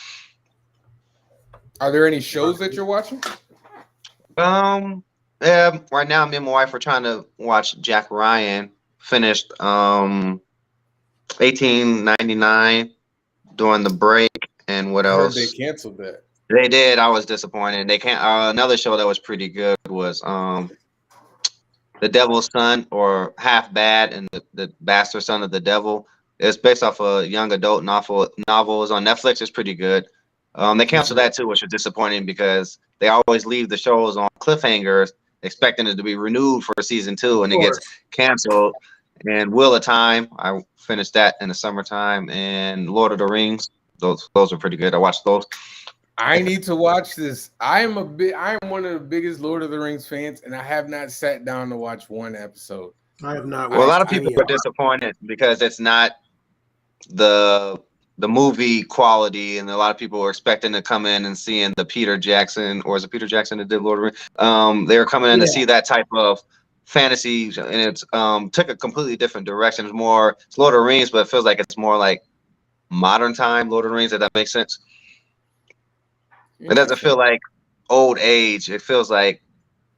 are there any shows that you're watching? Yeah, right now me and my wife are trying to watch Jack Ryan. Finished 1899 during the break, and what else? They canceled that. They did. I was disappointed. They can't. Another show that was pretty good was The Devil's Son, or Half Bad and the Bastard Son of the Devil. It's based off a young adult novel. It's on Netflix. It's pretty good. They canceled that too, which was disappointing because they always leave the shows on cliffhangers, expecting it to be renewed for season 2, and it gets canceled. And Wheel of Time, I finished that in the summertime, and Lord of the Rings. Those are pretty good. I watched those. I need to watch this. I am one of the biggest Lord of the Rings fans, and I have not sat down to watch one episode. I have not. Well, a lot of people are disappointed because it's not the movie quality, and a lot of people were expecting to come in and seeing the Peter Jackson, or is it Peter Jackson that did Lord of the Rings? They were coming in to see that type of fantasy, and it's took a completely different direction. It's Lord of the Rings, but it feels like it's more like modern time Lord of the Rings, if that makes sense. It doesn't feel like old age. It feels like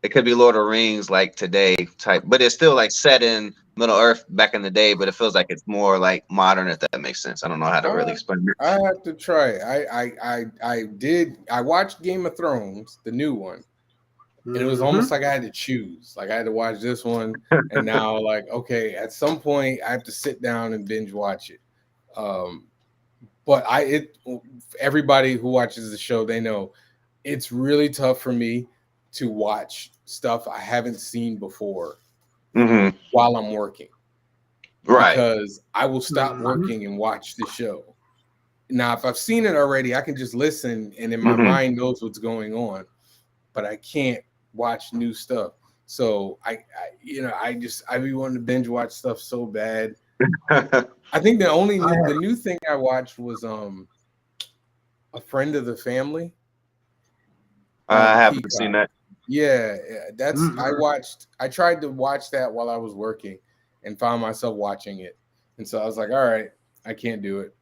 it could be Lord of the Rings like today type, but it's still like set in Middle Earth back in the day, but it feels like it's more like modern, if that makes sense. I don't know how to really explain it. I have to try it. I watched Game of Thrones, the new one, and it was almost like I had to choose. Like I had to watch this one, and now like okay, at some point I have to sit down and binge watch it. But everybody who watches the show, they know it's really tough for me to watch stuff I haven't seen before while I'm working. Right. Because I will stop working and watch the show. Now, if I've seen it already, I can just listen and in my mind knows what's going on, but I can't watch new stuff. So I be wanting to binge watch stuff so bad. I think the new thing I watched was A Friend of the Family. I haven't seen that. Yeah, that's I tried to watch that while I was working and found myself watching it. And so I was like, all right, I can't do it.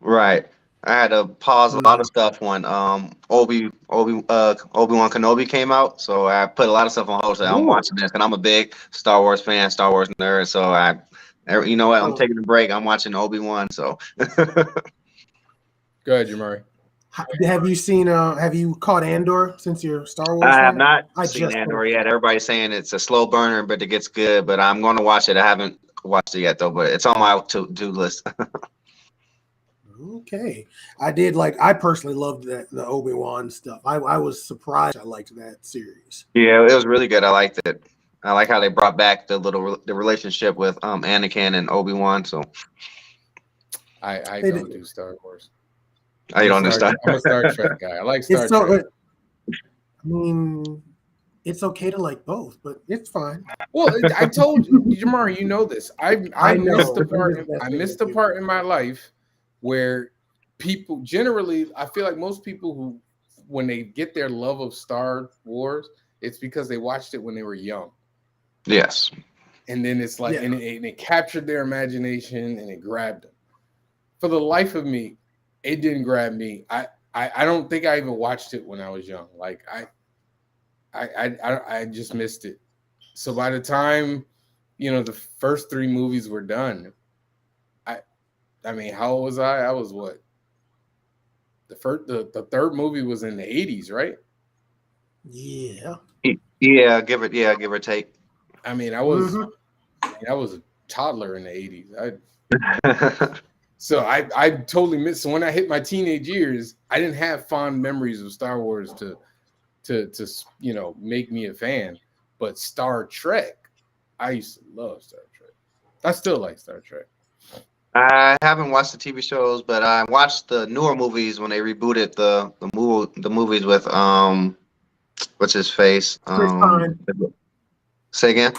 Right. I had to pause a lot of stuff when Obi-Wan Kenobi came out. So I put a lot of stuff on hold. So I'm watching this, and I'm a big Star Wars fan, Star Wars nerd. So you know what? I'm taking a break. I'm watching Obi-Wan. So go ahead, Jamari. Have you seen? Have you caught Andor since you're Star Wars? I have not seen Andor yet. Everybody's saying it's a slow burner, but it gets good. But I'm going to watch it. I haven't watched it yet though, but it's on my to-do list. Okay, I personally loved the Obi-Wan stuff. I was surprised I liked that series. Yeah, it was really good. I liked it. I like how they brought back the relationship with Anakin and Obi-Wan. So I don't do Star Wars. You don't understand. I'm a Star Trek guy. I like Star Trek. I mean, it's okay to like both, but it's fine. Well, I told you, Jamari, you know this. I missed the part in my life where people generally, I feel like most people who, when they get their love of Star Wars, it's because they watched it when they were young. Yes. And then it's like, and it captured their imagination and it grabbed them. For the life of me, it didn't grab me. I don't think I even watched it when I was young. Like I just missed it. So by the time, the first 3 movies were done, I mean, how old was I? I was what? The third movie was in the 80s, right? Yeah. Yeah, give or take. I mean, I was a toddler in the 80s. So I totally missed. So when I hit my teenage years, I didn't have fond memories of Star Wars to make me a fan. But Star Trek, I used to love Star Trek. I still like Star Trek. I haven't watched the TV shows, but I watched the newer movies when they rebooted the movies with what's his face? Chris Pine. Say again.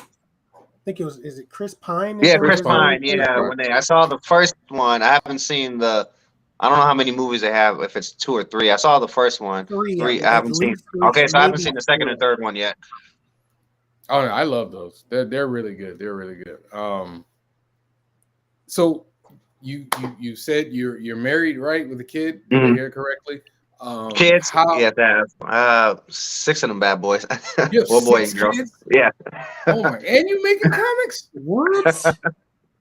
I think is it Chris Pine? Yeah, Chris Pine. Yeah, I saw the first one. I haven't seen I don't know how many movies they have, if it's 2 or 3. I saw the first one. Three. I haven't seen. Okay, so I haven't seen the second and third one yet. Oh no, I love those. They're really good. They're really good. So you said you're married, right, with a kid? Did I hear correctly? Kids? Yeah, 6 of them bad boys. Well, boy and girl. Kids? Yeah. Oh my! And you making comics? What?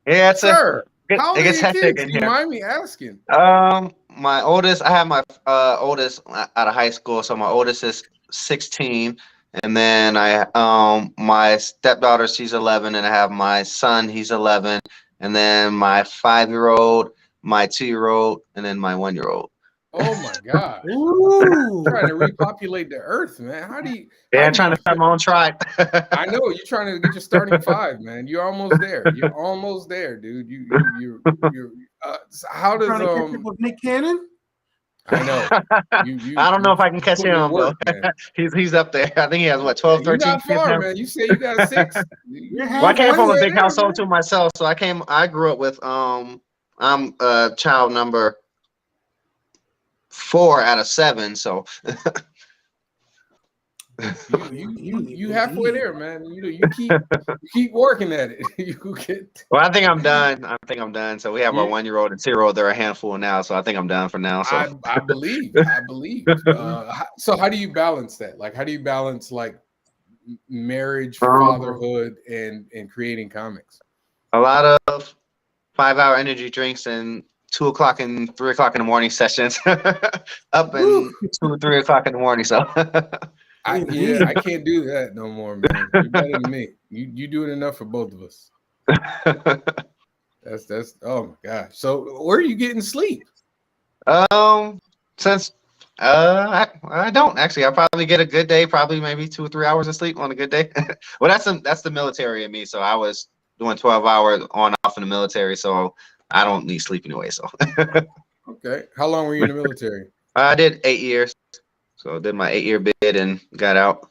Yeah, sir. How it gets hectic kids? in here. You mind me asking? My oldest, I have my oldest out of high school, so my oldest is 16, and then my stepdaughter, she's 11, and I have my son, he's 11, and then my 5-year-old, my 2-year-old, and then my 1-year-old. Oh my God! Ooh. Trying to repopulate the earth, man. How do you? Yeah, I'm trying to start my own tribe. I know you're trying to get your starting 5, man. You're almost there. You're almost there, dude. You're how does trying to catch up with Nick Cannon? I know. I don't know if I can catch him, but he's up there. I think he has 12, 13. You're not far, man. You say you got a 6. Well, I came from a big household too myself, so I grew up with I'm child number 4 out of 7, so you halfway there, man. You keep working at it. Well, I think I'm done. So we have our 1-year-old and 2-year-old. They're a handful now, so I think I'm done for now. So I believe. So how do you balance that? Like, how do you balance like marriage, fatherhood, and creating comics? A lot of 5-hour energy drinks and 2 o'clock and 3 o'clock in the morning sessions. Up Woo, and 2 3 o'clock in the morning. So indeed. I can't do that no more, man. You're better than me. You do it enough for both of us. That's oh my gosh. So where are you getting sleep? Since I don't actually, I probably get a good day, probably maybe 2 or 3 hours of sleep on a good day. Well, that's the military in me. So I was doing 12 hours on and off in the military, so I don't need sleep anyway. So Okay. How long were you in the military? I did 8 years. So I did my 8 year bid and got out.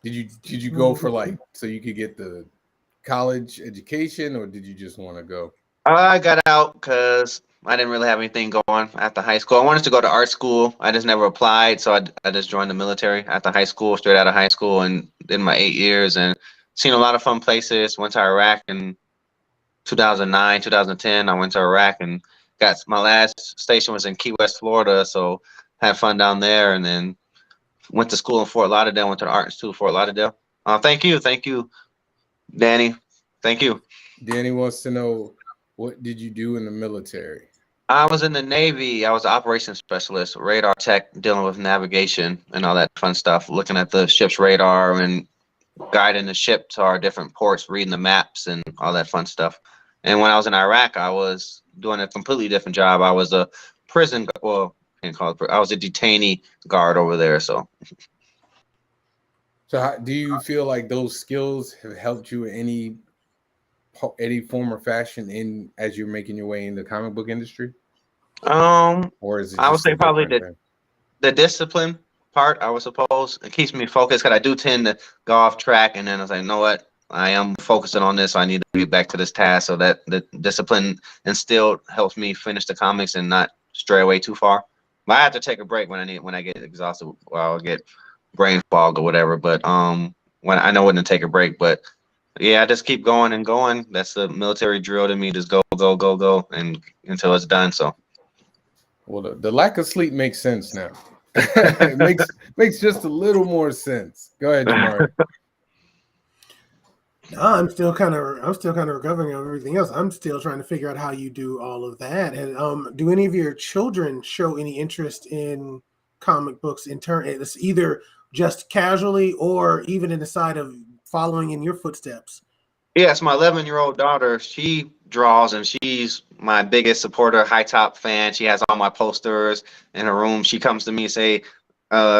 Did you go for like so you could get the college education, or did you just want to go? I got out because I didn't really have anything going after high school. I wanted to go to art school. I just never applied, so I just joined the military after high school, straight out of high school, and did my 8 years and seen a lot of fun places. Went to Iraq in 2009, 2010. I went to Iraq and got my last station was in Key West, Florida, so had fun down there, and then went to school in Fort Lauderdale. Went to the Art Institute of Fort Lauderdale. Thank you, Danny. Thank you. Danny wants to know, what did you do in the military? I was in the Navy. I was an operations specialist, radar tech, dealing with navigation and all that fun stuff, looking at the ship's radar and guiding the ship to our different ports, reading the maps and all that fun stuff. And when I was in Iraq, I was doing a completely different job. I was a well, can't call it, I was a detainee guard over there. So So do you feel like those skills have helped you in any form or fashion in as you're making your way in the comic book industry? Or is it I would just a say probably different thing? the discipline part, I would suppose. It keeps me focused because I do tend to go off track, and then I was like, you know what? I am focusing on this, so I need to get back to this task. So that the discipline instilled helps me finish the comics and not stray away too far. But I have to take a break when I get exhausted, or I'll get brain fog or whatever. But when I know when to take a break, but yeah, I just keep going and going. That's the military drill to me. Just go, go, go, go, and until it's done. So. Well, the lack of sleep makes sense now. It makes just a little more sense. Go ahead, Jamari. No, I'm still kind of recovering on everything else. I'm still trying to figure out how you do all of that. And do any of your children show any interest in comic books in turn? It's either just casually or even in the side of following in your footsteps. Yes, my 11-year-old daughter, she draws and she's my biggest supporter, high top fan. She has all my posters in her room. She comes to me and say,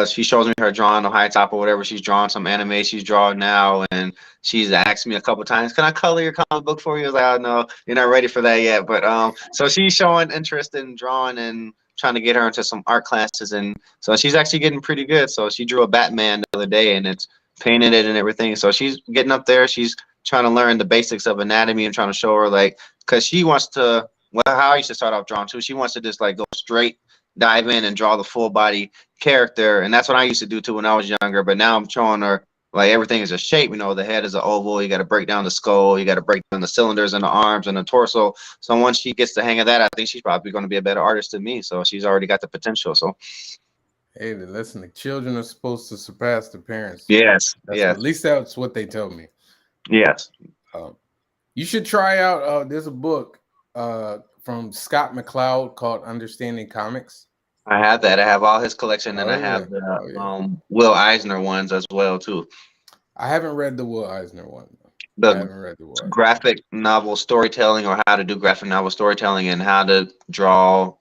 she shows me her drawing on high top or whatever she's drawn, some anime she's drawing now, and she's asked me a couple times, "Can I color your comic book for you?" I was like, "Oh no, you're not ready for that yet." But so she's showing interest in drawing and trying to get her into some art classes, and so she's actually getting pretty good. So she drew a Batman the other day, and it's painted it and everything. So she's getting up there. She's trying to learn the basics of anatomy and trying to show her like, because she wants to, well, how I used to start off drawing too, she wants to just like go straight, dive in and draw the full body character. And that's what I used to do too when I was younger, but now I'm showing her like everything is a shape. You know, the head is an oval, you got to break down the skull, you got to break down the cylinders and the arms and the torso. So once she gets the hang of that, I think she's probably going to be a better artist than me. So she's already got the potential. So Hey, listen, the children are supposed to surpass the parents. yes, At least that's what they tell me. yes. You should try out. There's a book from Scott McCloud called Understanding Comics. I have that. I have all his collection, and I have the Will Eisner ones as well too. I haven't read the Will Eisner one. I The haven't read the one. graphic novel storytelling, or how to do graphic novel storytelling, and how to draw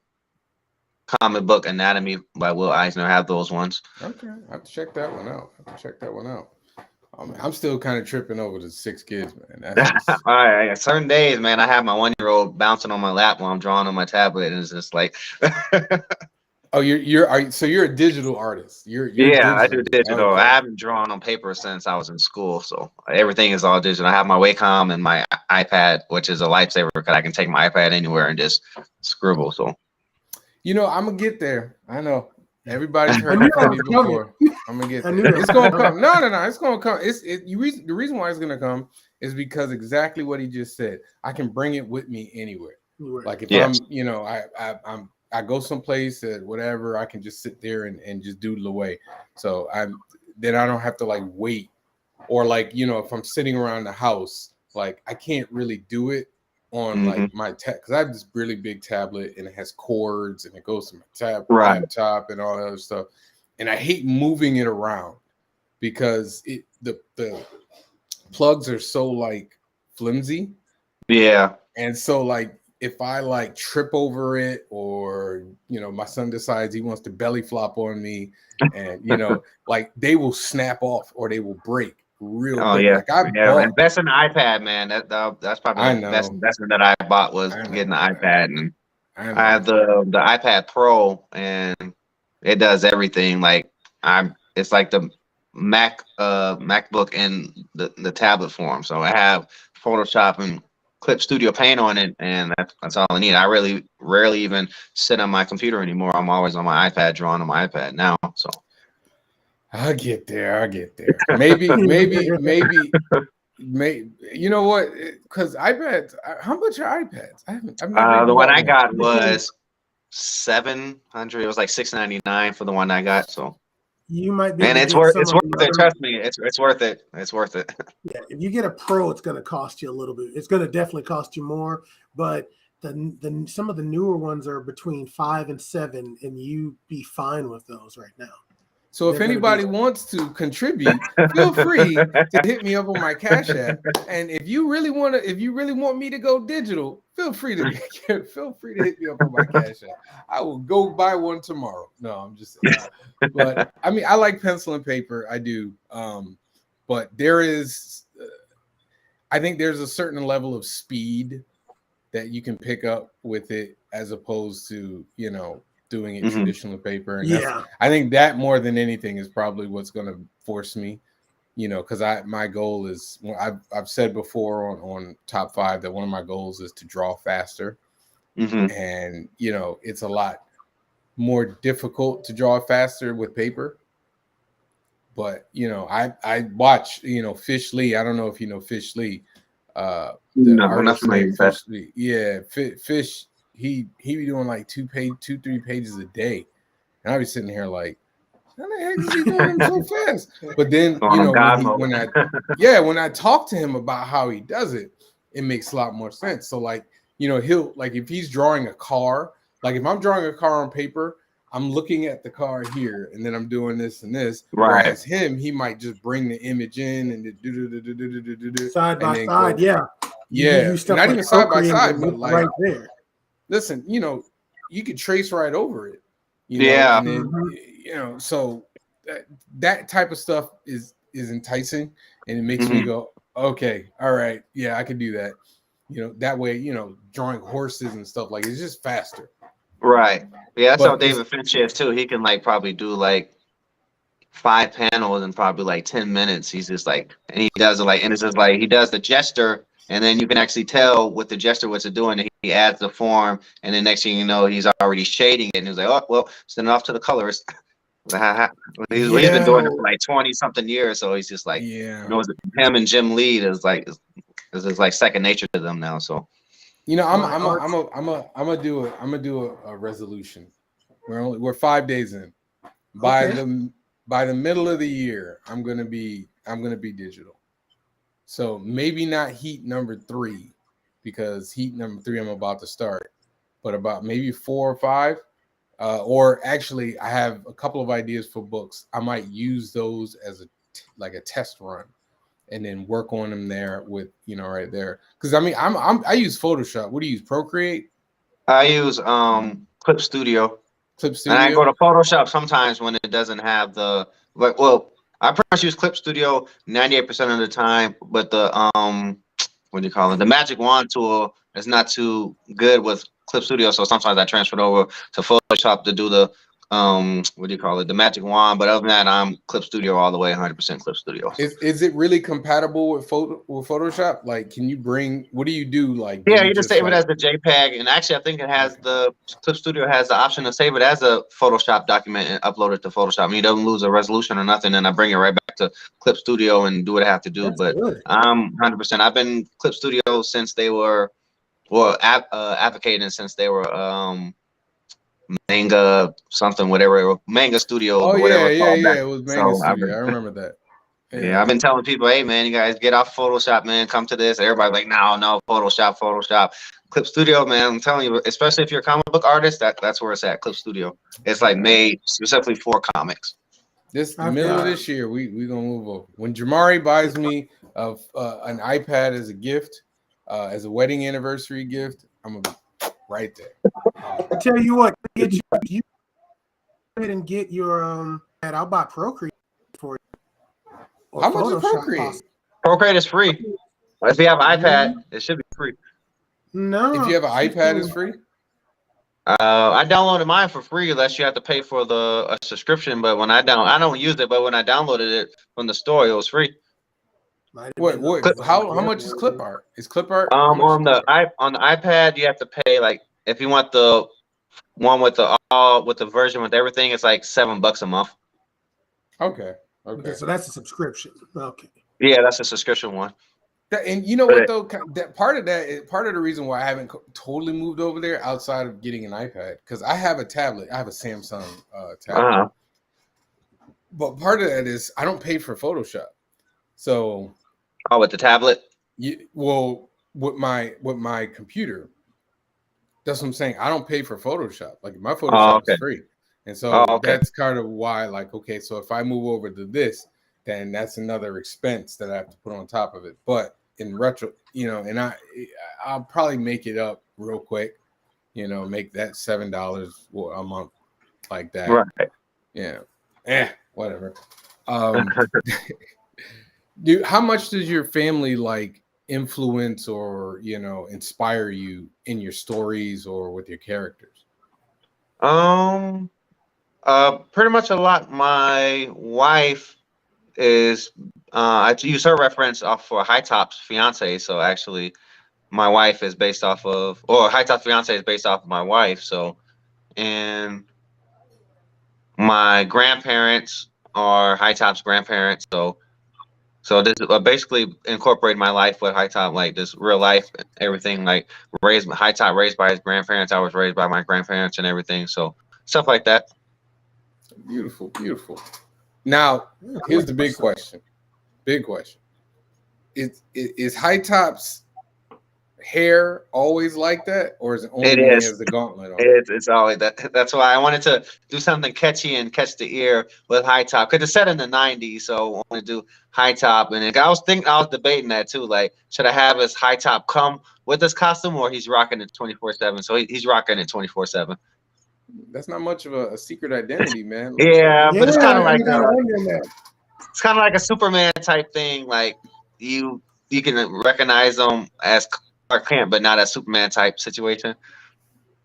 comic book anatomy by Will Eisner. I have those ones. Okay, I have to check that one out. I'm still kind of tripping over the 6 kids, man. That's just... All right, certain days, man, I have my 1-year-old bouncing on my lap while I'm drawing on my tablet, and it's just like. Oh, you're a digital artist. You're yeah, I do digital. Okay. I haven't drawn on paper since I was in school, so everything is all digital. I have my Wacom and my iPad, which is a lifesaver because I can take my iPad anywhere and just scribble. So, I'm gonna get there. I know everybody's heard it from me before. I'm gonna get there. It's gonna come. No, it's gonna come. The reason why it's gonna come is because exactly what he just said. I can bring it with me anywhere. Like if I'm, I go someplace at whatever, I can just sit there and just doodle away. So then I don't have to like wait, or like if I'm sitting around the house like I can't really do it on Mm-hmm. like my because I have this really big tablet and it has cords and it goes to my Right. laptop and all that other stuff, and I hate moving it around because the plugs are so like flimsy. Yeah. And so like if I like trip over it, or my son decides he wants to belly flop on me, and like they will snap off or they will break real Oh quick. yeah, Like I yeah. bought, Invest in the iPad, man. That's probably I the best know, investment that I bought was I getting the know, iPad, and I I know. have the iPad Pro, and it does everything. Like it's like the MacBook in the tablet form. So I have Photoshop and Clip Studio Paint on it, and that's all I need. I really rarely even sit on my computer anymore. I'm always on my iPad, drawing on my iPad now. So I'll get there. Maybe. You know what? Because iPads. How much are iPads? I've never the even one bought I one. got was 700. It was like 699 for the one I got. So. You might be able And to it's get worth some of the it. other. Trust me, it's worth it. It's worth it. Yeah, if you get a Pro, it's going to cost you a little bit. It's going to definitely cost you more, but the some of the newer ones are between 5 and 7, and you be fine with those right now. So if anybody wants to contribute, feel free to hit me up on my Cash App. And if you really want me to go digital, feel free to hit me up on my Cash App. I will go buy one tomorrow. No, I'm just saying. But I mean, I like pencil and paper. I do. But there is, I think there's a certain level of speed that you can pick up with it as opposed to, doing it traditional paper. And I think that more than anything is probably what's going to force me, because my goal is, I've said before on Top 5 that one of my goals is to draw faster. And, it's a lot more difficult to draw faster with paper. But, I watch, Fish Lee. I don't know if you know Fish Lee. The artist named Fish Lee. Yeah, Fish. He be doing like 3 pages a day, and I be sitting here like, how the heck is he doing them so fast? But then when I talk to him about how he does it, it makes a lot more sense. So like, he'll like if he's drawing a car, like if I'm drawing a car on paper, I'm looking at the car here, and then I'm doing this and this. Right. Whereas he might just bring the image in and do side by side. Yeah. Yeah, not even side by side, but like right there. Listen, you could trace right over it. Yeah. And then, so that type of stuff is enticing, and it makes me go, okay, all right, yeah, I can do that. That way, drawing horses and stuff, like it's just faster. Right. Yeah, that's how David Finch is too. He can like probably do like 5 panels in probably like 10 minutes. He's just like, and he does it like, and it's just like he does the gesture, and then you can actually tell with the gesture what's it doing. He adds the form, and then next thing you know, he's already shading it, and he's like, oh well, send it off to the colorist. He's been doing it for like 20 something years, so he's just like, him and Jim Lee is like second nature to them now. So. I'm gonna do a resolution. We're 5 days in. By the middle of the year, I'm gonna be digital. So maybe not Heat number 3, because Heat number 3 I'm about to start, but about maybe 4 or 5. Or actually, I have a couple of ideas for books. I might use those as a test run, and then work on them there with right there. Because I mean, I use Photoshop. What do you use? Procreate? I use Clip Studio. And I go to Photoshop sometimes when it doesn't have the like. Well, I pretty much use Clip Studio 98% of the time, but the what do you call it? The Magic Wand tool is not too good with Clip Studio, so sometimes I transfer it over to Photoshop to do the what do you call it? The Magic Wand. But other than that, I'm Clip Studio all the way, 100% Clip Studio. Is it really compatible with Photoshop? Like, can you bring? What do you do? Like, yeah, you just save it as the JPEG, and actually, I think it has the Clip Studio has the option to save it as a Photoshop document and upload it to Photoshop. I mean, it doesn't lose a resolution or nothing, and I bring it right back to Clip Studio and do what I have to do. That's but good. I'm 100%. I've been Clip Studio since they were advocating since they were Manga something, whatever, Manga Studios or whatever. Yeah. It was Manga Studio. I remember that. Yeah, I've been telling people, hey man, you guys get off Photoshop, man. Come to this. Everybody's like, no, Photoshop. Clip Studio, man. I'm telling you, especially if you're a comic book artist, that's where it's at. Clip Studio. It's like made specifically for comics. The middle of this year, we gonna move over. When Jamari buys me an iPad as a gift, as a wedding anniversary gift, I'm gonna be right there. I tell you what, get you go ahead and get your I'll buy Procreate for you. How much is Procreate? Procreate is free. If you have an iPad, it should be free. No. If you have an iPad, it's free. I downloaded mine for free unless you have to pay for a subscription. But when I don't use it. But when I downloaded it from the store, it was free. What? How much is clip art? Is clip art? On the iPad, you have to pay like if you want the one with the version with everything, it's like $7 a month. Okay. So that's a subscription. Okay. Yeah, that's a subscription one. And you know what though? That part of the reason why I haven't totally moved over there outside of getting an iPad, because I have a tablet. I have a Samsung tablet. But part of that is I don't pay for Photoshop. So. Oh, with the tablet? With my computer. That's what I'm saying. I don't pay for Photoshop. Like my Photoshop is free. And so that's kind of why, like, okay, so if I move over to this, then that's another expense that I have to put on top of it. But in retro, and I'll probably make it up real quick, make that $7 a month like that. Right. Yeah. Whatever. How much does your family like influence or inspire you in your stories or with your characters? Pretty much a lot. My wife is I use her reference off for High Top's fiance. So actually, my wife is based off of, or High Top's fiance is based off of my wife. So, and my grandparents are High Top's grandparents. So this basically incorporate my life with High Top, like this real life, everything. Like High Top raised by his grandparents. I was raised by my grandparents and everything. So stuff like that. Beautiful. Now, here's the big question. Is High Top's hair always like that, or is it only when he has the gauntlet on? It's always that. That's why I wanted to do something catchy and catch the ear with High Top, because it's set in the '90s, so I want to do High Top. And I was debating that too. Like, should I have his High Top come with this costume, or he's rocking it 24/7? So he's rocking it 24/7. That's not much of a secret identity, man. Yeah, but it's kind of like a Superman type thing. Like you can recognize him as Clark Kent, but not as Superman type situation.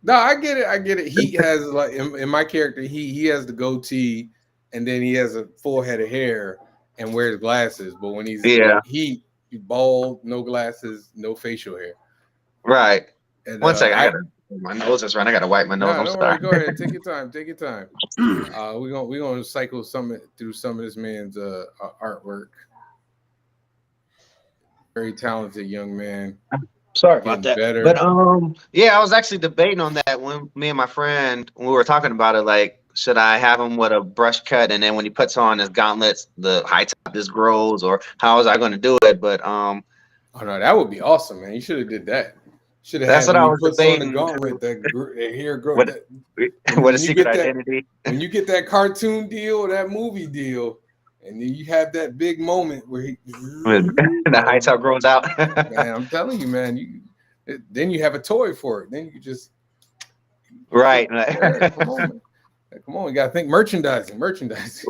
No, I get it. He has, like, in my character, he has the goatee, and then he has a full head of hair and wears glasses. But when he's he's bald, no glasses, no facial hair. Right. And, One second, my nose is running. I gotta wipe my nose. No, don't worry. Go ahead. Take your time. We're gonna cycle through some of this man's artwork. Very talented young man. Sorry about that. Better. But I was actually debating on that when me and my friend, when we were talking about it, like, should I have him with a brush cut, and then when he puts on his gauntlets, the High Top just grows, or how was I going to do it? But oh no, that would be awesome, man. You should have did that. That's what I was debating. On the gauntlet, that hair grow. What a secret identity. When you get that cartoon deal or that movie deal, and then you have that big moment where the High Top grows out. Man, I'm telling you, man. Then you have a toy for it. Then you just right. Come on, you gotta think merchandising.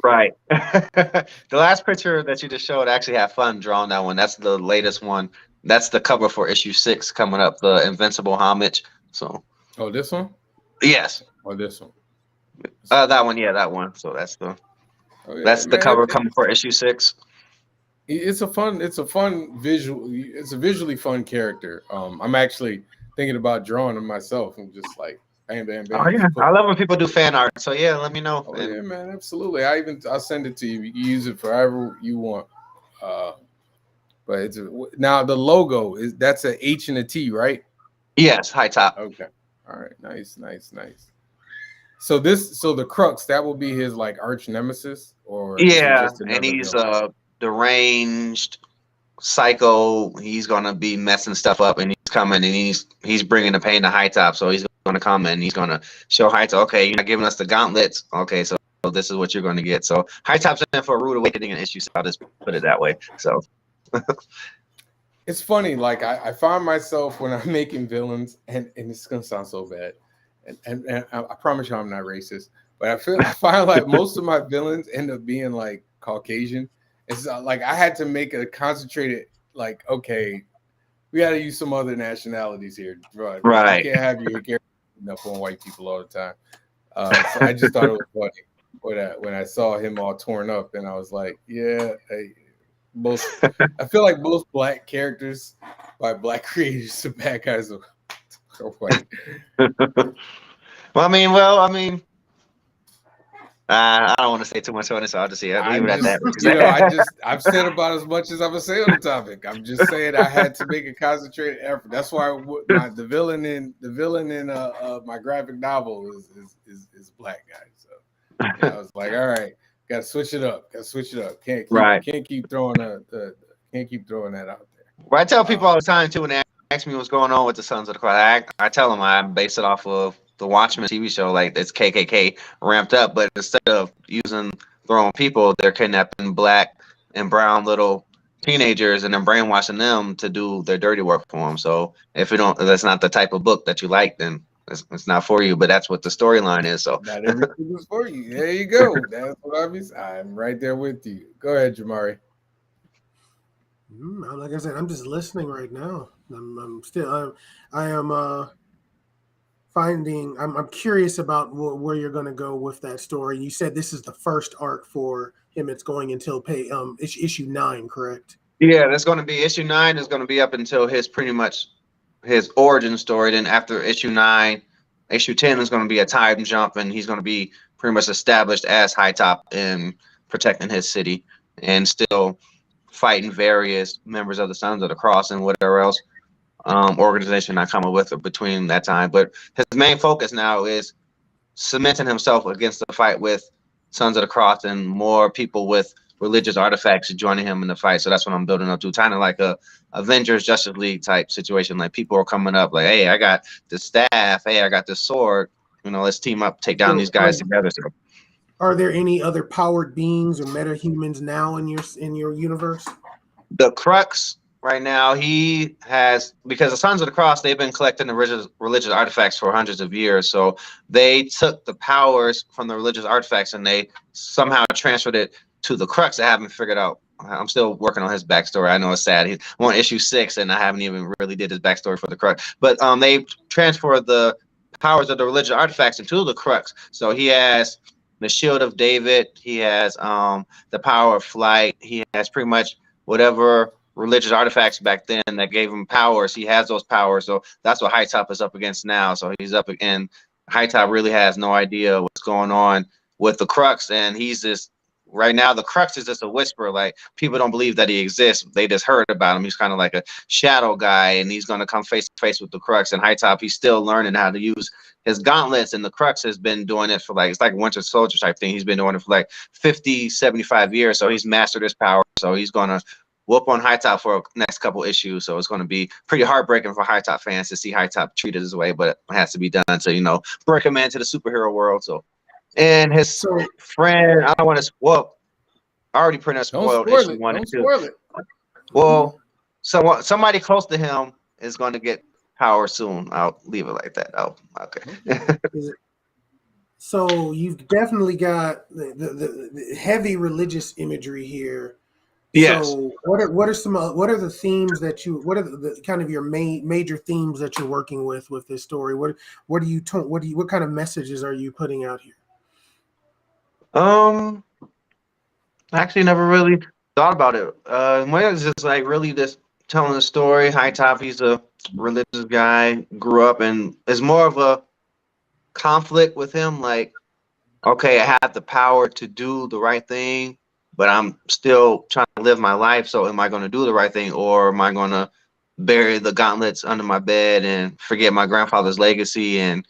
Right. The last picture that you just showed, I actually had fun drawing that one. That's the latest one. That's the cover for issue 6 coming up, the Invincible Homage. So. Oh, this one? Yes. Or this one? That one. Yeah, that one. So that's the. Oh, yeah, that's the cover coming for issue 6. It's a fun visual. It's a visually fun character. I'm actually thinking about drawing him myself. I'm just like, bam. Oh yeah, I love when people do fan art. So yeah, let me know. Oh yeah, man, absolutely. I'll send it to you. You can use it for however you want. But now the logo that's a H and a T, right? Yes, High Top. Okay. All right. Nice. So the Crux, that will be his like arch nemesis, or and he's deranged psycho. He's gonna be messing stuff up, and he's coming, and he's bringing the pain to High Top. So he's gonna come and he's gonna show High Top, okay, you're not giving us the gauntlets. Okay, so this is what you're going to get. So High Top's in for a rude awakening in issue. So I'll just put it that way. So it's funny. Like I find myself when I'm making villains, and it's gonna sound so bad, and I promise you I'm not racist, but I find like most of my villains end up being like Caucasian. It's like I had to make a concentrated, like, okay, we got to use some other nationalities here, right? Right. You can't have your character enough on white people all the time. So I just thought it was funny when I saw him all torn up, and I was like, yeah, I feel like most black characters by black creators, the bad guys are white. well, I mean, I don't want to say too much on this, so I'll just leave it at that. I've said about as much as I'm gonna say on the topic. I'm just saying I had to make a concentrated effort. That's why the villain in my graphic novel is black guy. So I was like, all right, gotta switch it up. Can't keep throwing that out there. Well, I tell people all the time too when they ask me what's going on with the Sons of the Cross. I tell them I base it off of the Watchmen TV show, like it's KKK ramped up, but instead of throwing people, they're kidnapping black and brown little teenagers and then brainwashing them to do their dirty work for them. So if that's not the type of book that you like, then it's not for you. But that's what the storyline is. So not everything is for you. There you go. That's what I'm right there with you. Go ahead, Jamari. Like I said, I'm just listening right now. I'm curious about where you're going to go with that story. You said this is the first arc for him. It's going until issue 9, correct? Yeah, that's going to be issue 9 is going to be up until his origin story. Then after issue 9, issue 10 is going to be a time jump, and he's going to be pretty much established as High Top in protecting his city and still fighting various members of the Sons of the Cross and whatever else organization I come up with between that time. But his main focus now is cementing himself against the fight with Sons of the Cross and more people with religious artifacts joining him in the fight. So that's what I'm building up to, kind of like a Avengers Justice League type situation. Like people are coming up like, hey, I got the staff. Hey, I got the sword. Let's team up, take down these guys together. So, are there any other powered beings or metahumans now in your universe? The Crux right now, he has, because the Sons of the Cross, they've been collecting the religious artifacts for hundreds of years. So they took the powers from the religious artifacts and they somehow transferred it to the Crux. I haven't figured out. I'm still working on his backstory. I know it's sad. He's on issue 6, and I haven't even really did his backstory for the Crux. But they transferred the powers of the religious artifacts into the Crux. So he has the Shield of David. He has the power of flight. He has pretty much whatever religious artifacts back then that gave him powers. He has those powers. So that's what High Top is up against now. So he's up again. High Top really has no idea what's going on with the Crux, and he's just right now. The Crux is just a whisper. Like people don't believe that he exists. They just heard about him. He's kind of like a shadow guy, and he's going to come face to face with the Crux. And High Top, he's still learning how to use his gauntlets, and the Crux has been doing it for it's like Winter Soldier type thing. He's been doing it for 50, 75 years. So he's mastered his power. So he's going to whoop on High Top for the next couple issues. So it's going to be pretty heartbreaking for High Top fans to see High Top treated this way, but it has to be done to, break him into the superhero world. So, and his friend, I don't want to, I already pretty much spoiled issue 1 and 2. Spoil it. Well, somebody close to him is going to get power soon. I'll leave it like that. Oh, okay. So you've definitely got the heavy religious imagery here. Yes. So what are the themes that what are the kind of your major themes that you're working with this story? What kind of messages are you putting out here? I actually never really thought about it. Mine is just really just telling the story. High Top, he's a religious guy, grew up, and it's more of a conflict with him. Like, okay, I have the power to do the right thing, but I'm still trying to live my life. So am I going to do the right thing, or am I going to bury the gauntlets under my bed and forget my grandfather's legacy and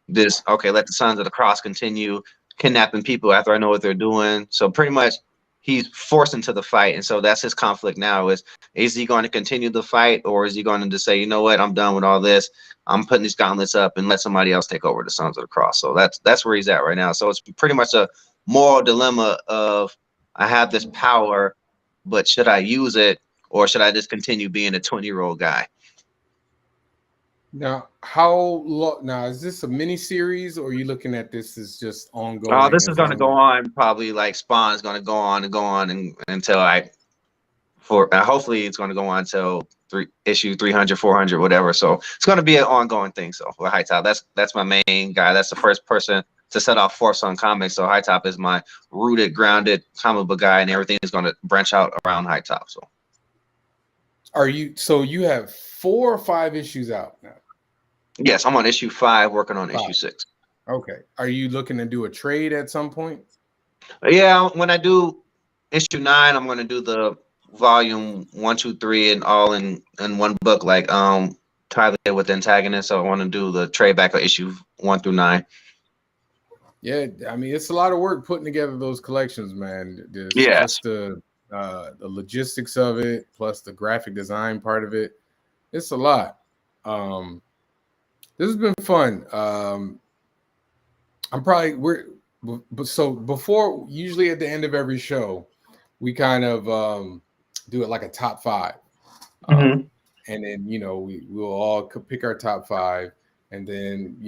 let the Sons of the Cross continue kidnapping people after I know what they're doing? So pretty much he's forced into the fight, and so that's his conflict now. Is he going to continue the fight, or is he going to just say, you know what, I'm done with all this. I'm putting these gauntlets up and let somebody else take over the Sons of the Cross. So that's where he's at right now. So it's pretty much a moral dilemma of I have this power, but should I use it, or should I just continue being a 20-year-old guy? Now, how long? Now, is this a mini series, or are you looking at this as just ongoing? Oh, this is going to go on. Probably like Spawn is going to go on and go on until hopefully it's going to go on until issue 300, 400, whatever. So it's going to be an ongoing thing. So with High Top, that's my main guy. That's the first person to set off Force on comics. So High Top is my rooted, grounded comic book guy, and everything is going to branch out around High Top. So so you have 4 or 5 issues out now? Yes, I'm on issue 5, working on issue 6. Okay. Are you looking to do a trade at some point? Yeah, when I do issue 9, I'm going to do the volume 1, 2, 3 and all in one book, like Tyler with the Antagonist. So I want to do the trade back of issue 1 through 9. Yeah, I mean, it's a lot of work putting together those collections, man. Yes. Just the logistics of it, plus the graphic design part of it. It's a lot. This has been fun. So before, usually at the end of every show, we kind of do it like a top 5. And then, we'll all pick our top 5. And then,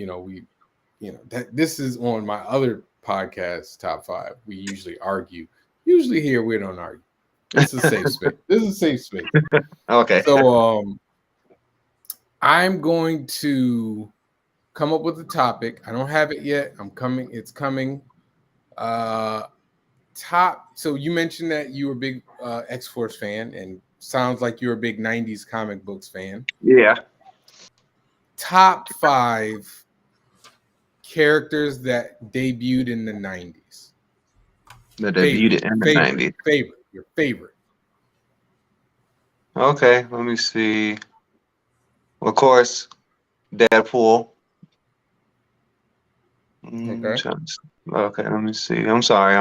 this is on my other podcast, top 5. We usually argue. Usually here, we don't argue. It's a safe space. This is a safe space. Okay. So I'm going to come up with a topic. I don't have it yet. It's coming. So you mentioned that you were a big X-Force fan, and sounds like you're a big 90s comic books fan. Yeah. Top 5 characters that debuted in the 90s. That debuted in the 90s. Your favorite. Okay, let me see. Of course, Deadpool. Okay. Okay, let me see. I'm sorry.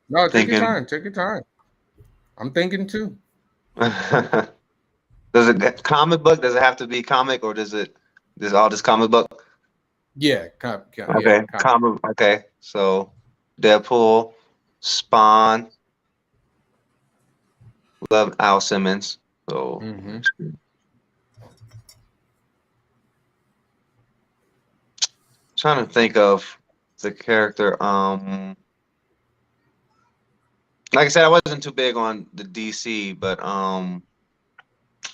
No, take thinking. your time. Take your time. I'm thinking too. Does it comic book? Does it have to be comic, or does all this comic book? Yeah, okay, comic. Okay, so Deadpool, Spawn. Love Al Simmons. So trying to think of the character. Like I said, I wasn't too big on the DC, but I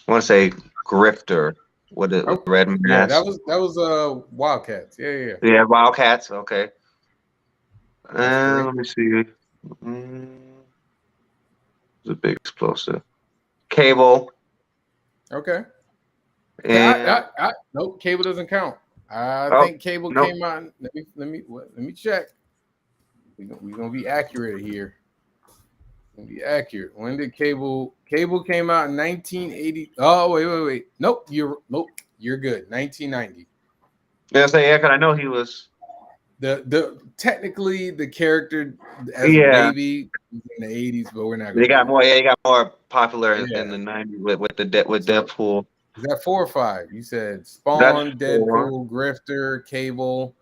want to say Grifter with the red mask. Yeah, that was Wildcats. Yeah. Yeah, Wildcats. Okay. Let me see. It's a big explosive. Cable. Okay. And nope, Cable doesn't count. I think Cable came out. Let me check. We're gonna be accurate here. When did Cable came out in 1980? Oh, wait. Nope, you're good. 1990. Yeah, because I know he was technically the character as a baby in the 80s, but we're not gonna. He got more popular in the 90s with Deadpool. Is that 4 or 5? You said Spawn, Deadpool, Grifter, Cable.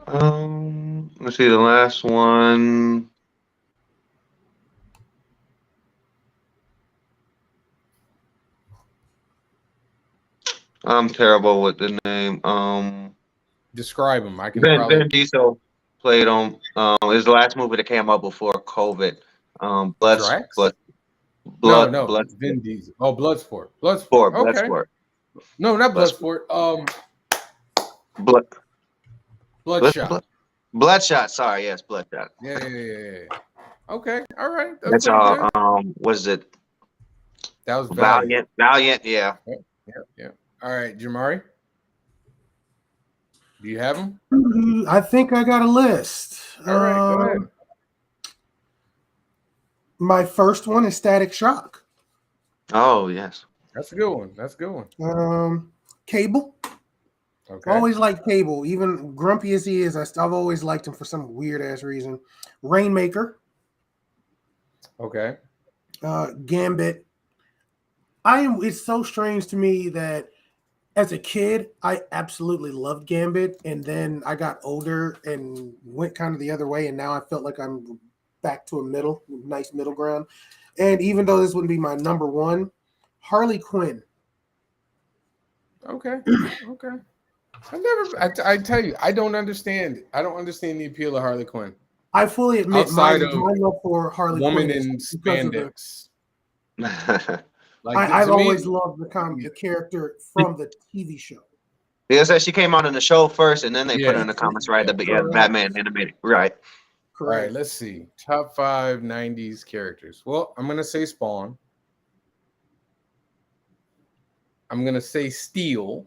Let's see the last one. I'm terrible with the name. Describe him. I can. Ben Diesel played him. It was the last movie that came out before COVID. Blood. Vin Diesel. Oh, Bloodsport. Okay. Bloodsport. No, not Bloodsport. Bloodshot. Bloodshot. Sorry, yes, Bloodshot. Yeah. Okay, all right. That's all. What is it? That was Valiant. Yeah. Yeah. All right, Jamari. Do you have them? I think I got a list. All right, go ahead. My first one is Static Shock. Oh, yes. That's a good one. Cable. Okay. Always liked Cable. Even grumpy as he is, I've always liked him for some weird-ass reason. Rainmaker. Okay. Gambit. It's so strange to me that as a kid, I absolutely loved Gambit, and then I got older and went kind of the other way, and now I felt like I'm back to a nice middle ground. And even though this wouldn't be my number one, Harley Quinn. Okay. Okay. I tell you, I don't understand it. I don't understand the appeal of Harley Quinn. I fully admit my Outside of love for Harley woman Quinn is in because of the. spandex. Like I've to me, always loved the character from the TV show. Yeah, so she came out in the show first, and then they put yeah. her in the comments, right? Yeah. The Batman animated, right? All right, Correct. let's see. Top 5 90s characters. Well, I'm gonna say Spawn. I'm gonna say Steel.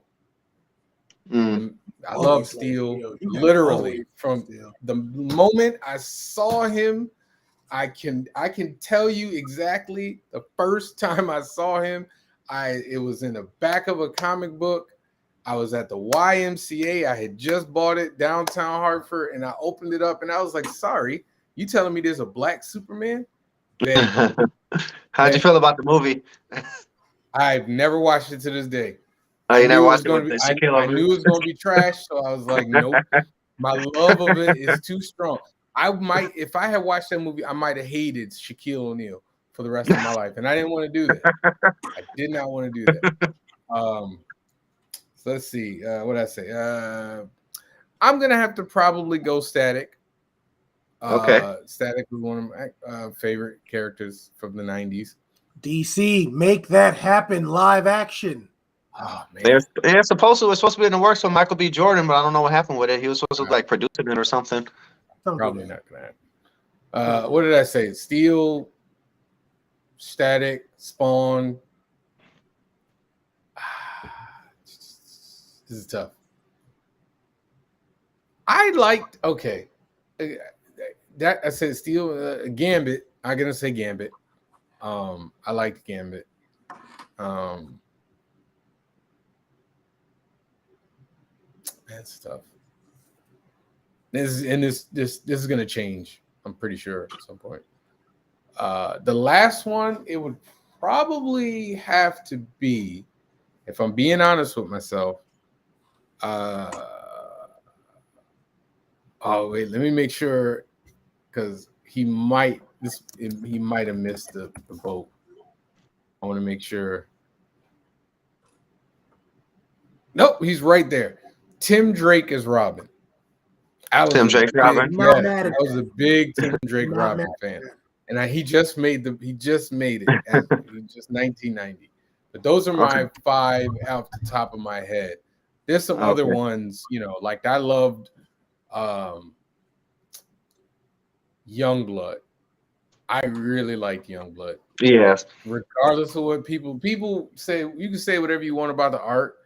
Mm. I Always love like Steel. Steel. You gotta Literally, always from Steel. the moment I saw him, I can tell you exactly the first time I saw him. It was in the back of a comic book. I was at the YMCA. I had just bought it downtown Hartford, and I opened it up, and I was like, "Sorry, you telling me there's a black Superman?" How'd you feel about the movie? I've never watched it to this day. Oh, I you never knew it was watched it going with to the be. Shaquille I O'Neal? knew it was going to be trash, so I was like, "Nope." My love of it is too strong. I might, if I had watched that movie, I might have hated Shaquille O'Neal for the rest of my life, and I didn't want to do that. I did not want to do that. So let's see. What did I say? I'm gonna have to probably go Static. Okay. Static was one of my favorite characters from the '90s. DC, make that happen. Live action. Oh man, It's supposed to be in the works with Michael B. Jordan, but I don't know what happened with it. He was supposed to like producing it or something. Don't do probably that. not gonna happen. What did I say? Steel, Static, Spawn. This is tough. I liked that I said Steel, Gambit. I'm gonna say Gambit. I liked Gambit. That's tough. This is gonna change. I'm pretty sure at some point. The last one, it would probably have to be, if I'm being honest with myself. Oh wait, let me make sure, because he might have missed the boat. I want to make sure. Nope, he's right there. Tim Drake is Robin. Tim Drake Robin. Not mad at I was a big Tim Drake Not Robin mad fan, at that. and he just made it. Just 1990. But those are my 5 off the top of my head. There's some other ones, like I loved Youngblood. I really liked Youngblood. Yes. Regardless of what people say, you can say whatever you want about the art.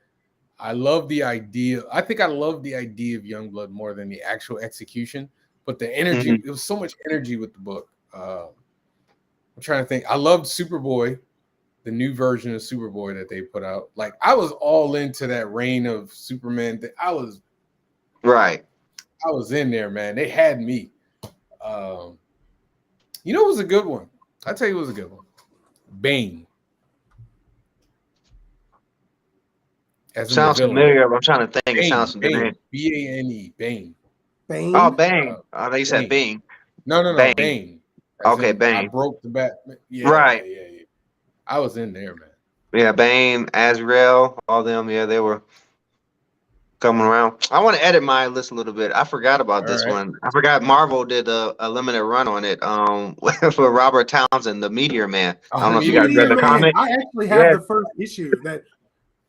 I love the idea. I think I love the idea of Youngblood more than the actual execution. But the energy, it was so much energy with the book. I'm trying to think. I loved Superboy, the new version of Superboy that they put out. Like I was all into that reign of Superman. I was in there, man. They had me. It was a good one. I tell you, it was a good one. Bane. Sounds familiar, but I'm trying to think. It sounds familiar. Bane. Bane. Bane. Oh, Bane. I think you said Bane. No. Bane. Okay, Bane. I broke the bat. Yeah, right. Yeah. I was in there, man. Yeah, Bane, Azrael, all them. Yeah, they were coming around. I want to edit my list a little bit. I forgot about this one. I forgot Marvel did a limited run on it. For Robert Townsend, the Meteor Man. I don't know if you guys read the comic. I actually have the first issue that.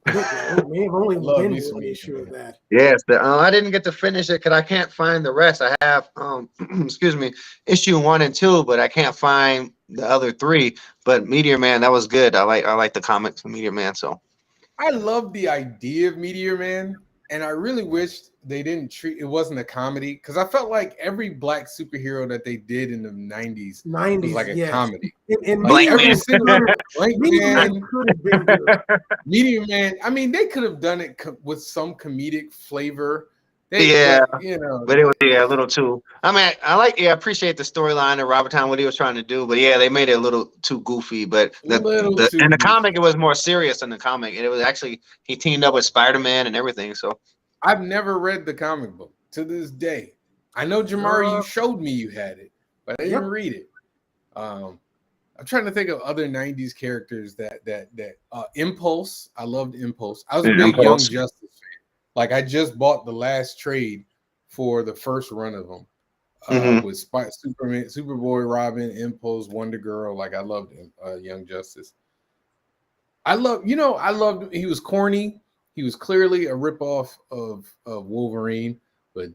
It may have only been one issue of that. Yes, I didn't get to finish it because I can't find the rest. I have, excuse me, issue 1 and 2, but I can't find the other 3. But Meteor Man, that was good. I like the comics of Meteor Man. So I love the idea of Meteor Man, and I really wished they didn't treat it wasn't a comedy, because I felt like every black superhero that they did in the 90s was like a comedy. And like Blank every Man. single Meteor Man could have been good. Meteor Man. I mean, they could have done it with some comedic flavor, Yeah, but you know, but it was a little too. I mean, I appreciate the storyline of Robert Town, what he was trying to do, but yeah, they made it a little too goofy. But little the too in the goofy. comic, it was more serious in the comic, and it was actually he teamed up with Spider-Man and everything. So I've never read the comic book to this day. I know Jamari, you showed me you had it, but I didn't read it. I'm trying to think of other '90s characters that Impulse. I loved Impulse. I was a big Young Justice fan. Like I just bought the last trade for the first run of them with Superman, Superboy, Robin, Impulse, Wonder Girl. Like I loved Young Justice. I loved he was corny. He was clearly a ripoff of Wolverine, but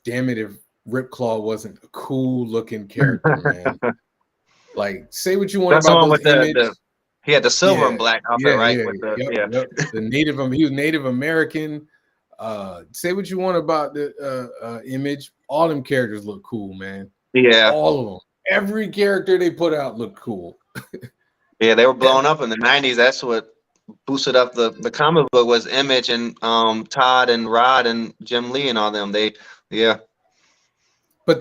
damn it if Ripclaw wasn't a cool looking character, man. Like, say what you want that's the about one those with Image. he had the silver and black outfit, right? With the He was Native American. Say what you want about the Image. All them characters look cool, man. Yeah, all of them. Every character they put out looked cool. Yeah, they were blown up in the '90s. That's what boosted up the comic book was Image and Todd and Rod and Jim Lee and all them. But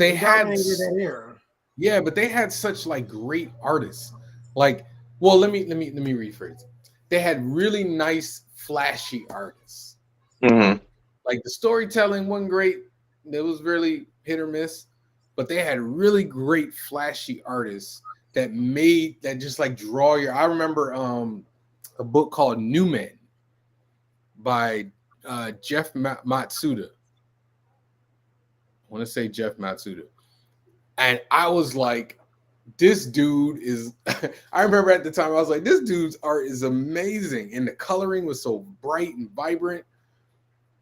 they had dominated that era. Yeah, but they had such like great artists. Like, well, let me rephrase it. They had really nice, flashy artists. Mm-hmm. Like the storytelling wasn't great. It was really hit or miss. But they had really great, flashy artists that just like draw your. I remember a book called New Men by Jeff Matsuda. I want to say Jeff Matsuda. And I was like, this dude is, I remember at the time, I was like, this dude's art is amazing. And the coloring was so bright and vibrant.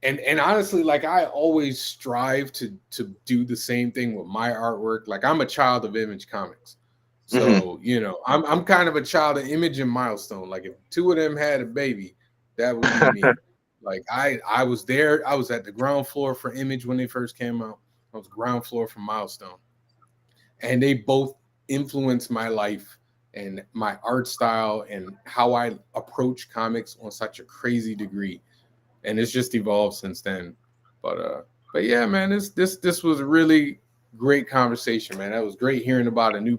And honestly, like I always strive to do the same thing with my artwork. Like I'm a child of Image Comics. So, you know, I'm kind of a child of Image and Milestone. Like if two of them had a baby, that would be me. Like I was there. I was at the ground floor for Image when they first came out. I was ground floor for Milestone. And they both influenced my life and my art style and how I approach comics on such a crazy degree. And it's just evolved since then. But yeah, man, this was a really great conversation, man. That was great hearing about a new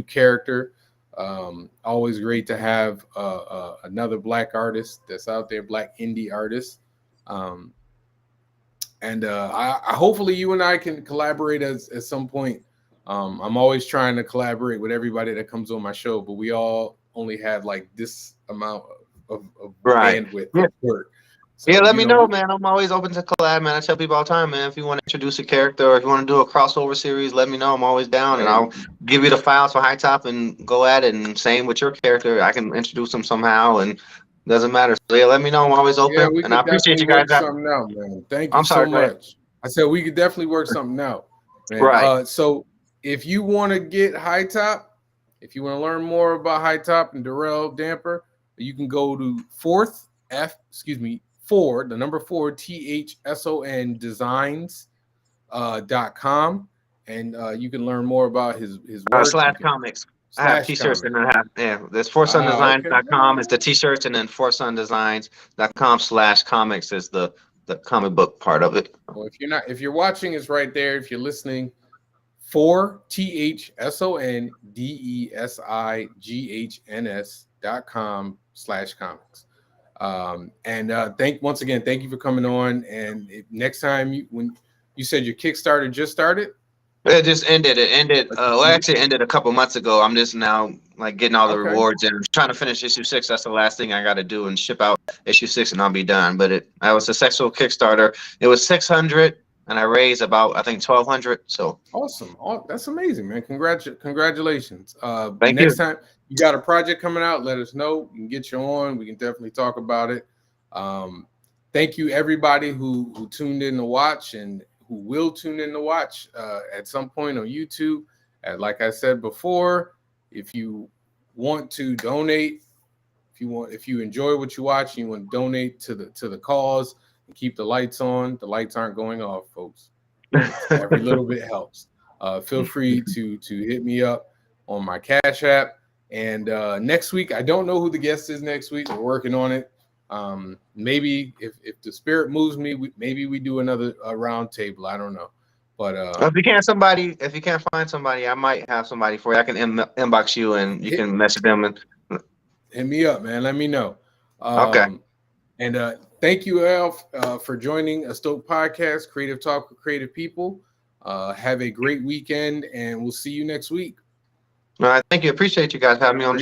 character. Always great to have another Black artist that's out there, Black indie artist. And I hopefully you and I can collaborate at some point. I'm always trying to collaborate with everybody that comes on my show, but we all only have like this amount of bandwidth of work. So, let me know, man. I'm always open to collab, man. I tell people all the time, man, if you want to introduce a character or if you want to do a crossover series, let me know. I'm always down, and I'll give you the files for High Top and go at it. And same with your character. I can introduce them somehow, and doesn't matter. So, yeah, let me know. I'm always open, and I appreciate you guys. Something out, man. Thank you so much. I said we could definitely work something out, man. Right. So if you want to get High Top, if you want to learn more about High Top and Darrell Damper, you can go to 4 THSON designs.com and you can learn more about his work. /comics. I have t-shirts and I have there's forsundesigns.com is the t-shirts, and then forsundesigns.com/comics is the comic book part of it. Well, if you're watching, it's right there. If you're listening, 4 THSONDESIGHNS.com/comics. And once again, thank you for coming on. And next time when you said your Kickstarter just started. It just ended. It ended. Actually ended a couple months ago. I'm just now like getting all the rewards and trying to finish issue 6. That's the last thing I got to do and ship out issue 6, and I'll be done. But I was a successful Kickstarter. It was 600, and I raised about 1,200. So awesome! That's amazing, man. Congratulations. Thank next time you got a project coming out, let us know. We can get you on. We can definitely talk about it. Thank you everybody who tuned in to watch and who will tune in to watch at some point on YouTube. And like I said before, if you want to donate, if you enjoy what you watch and you want to donate to the cause and keep the lights on, the lights aren't going off, folks. Every little bit helps. Feel free to hit me up on my Cash App. And next week, I don't know who the guest is next week. We're working on it. Maybe if the spirit moves me, maybe we do another round table. I don't know, but If you can't find somebody, I might have somebody for you. I can inbox you and you can message them. And hit me up, man. Let me know. okay, And thank you, Al, for joining a Stoked podcast, Creative Talk with Creative People. Have a great weekend, and we'll see you next week. all right, thank you. Appreciate you guys having me on.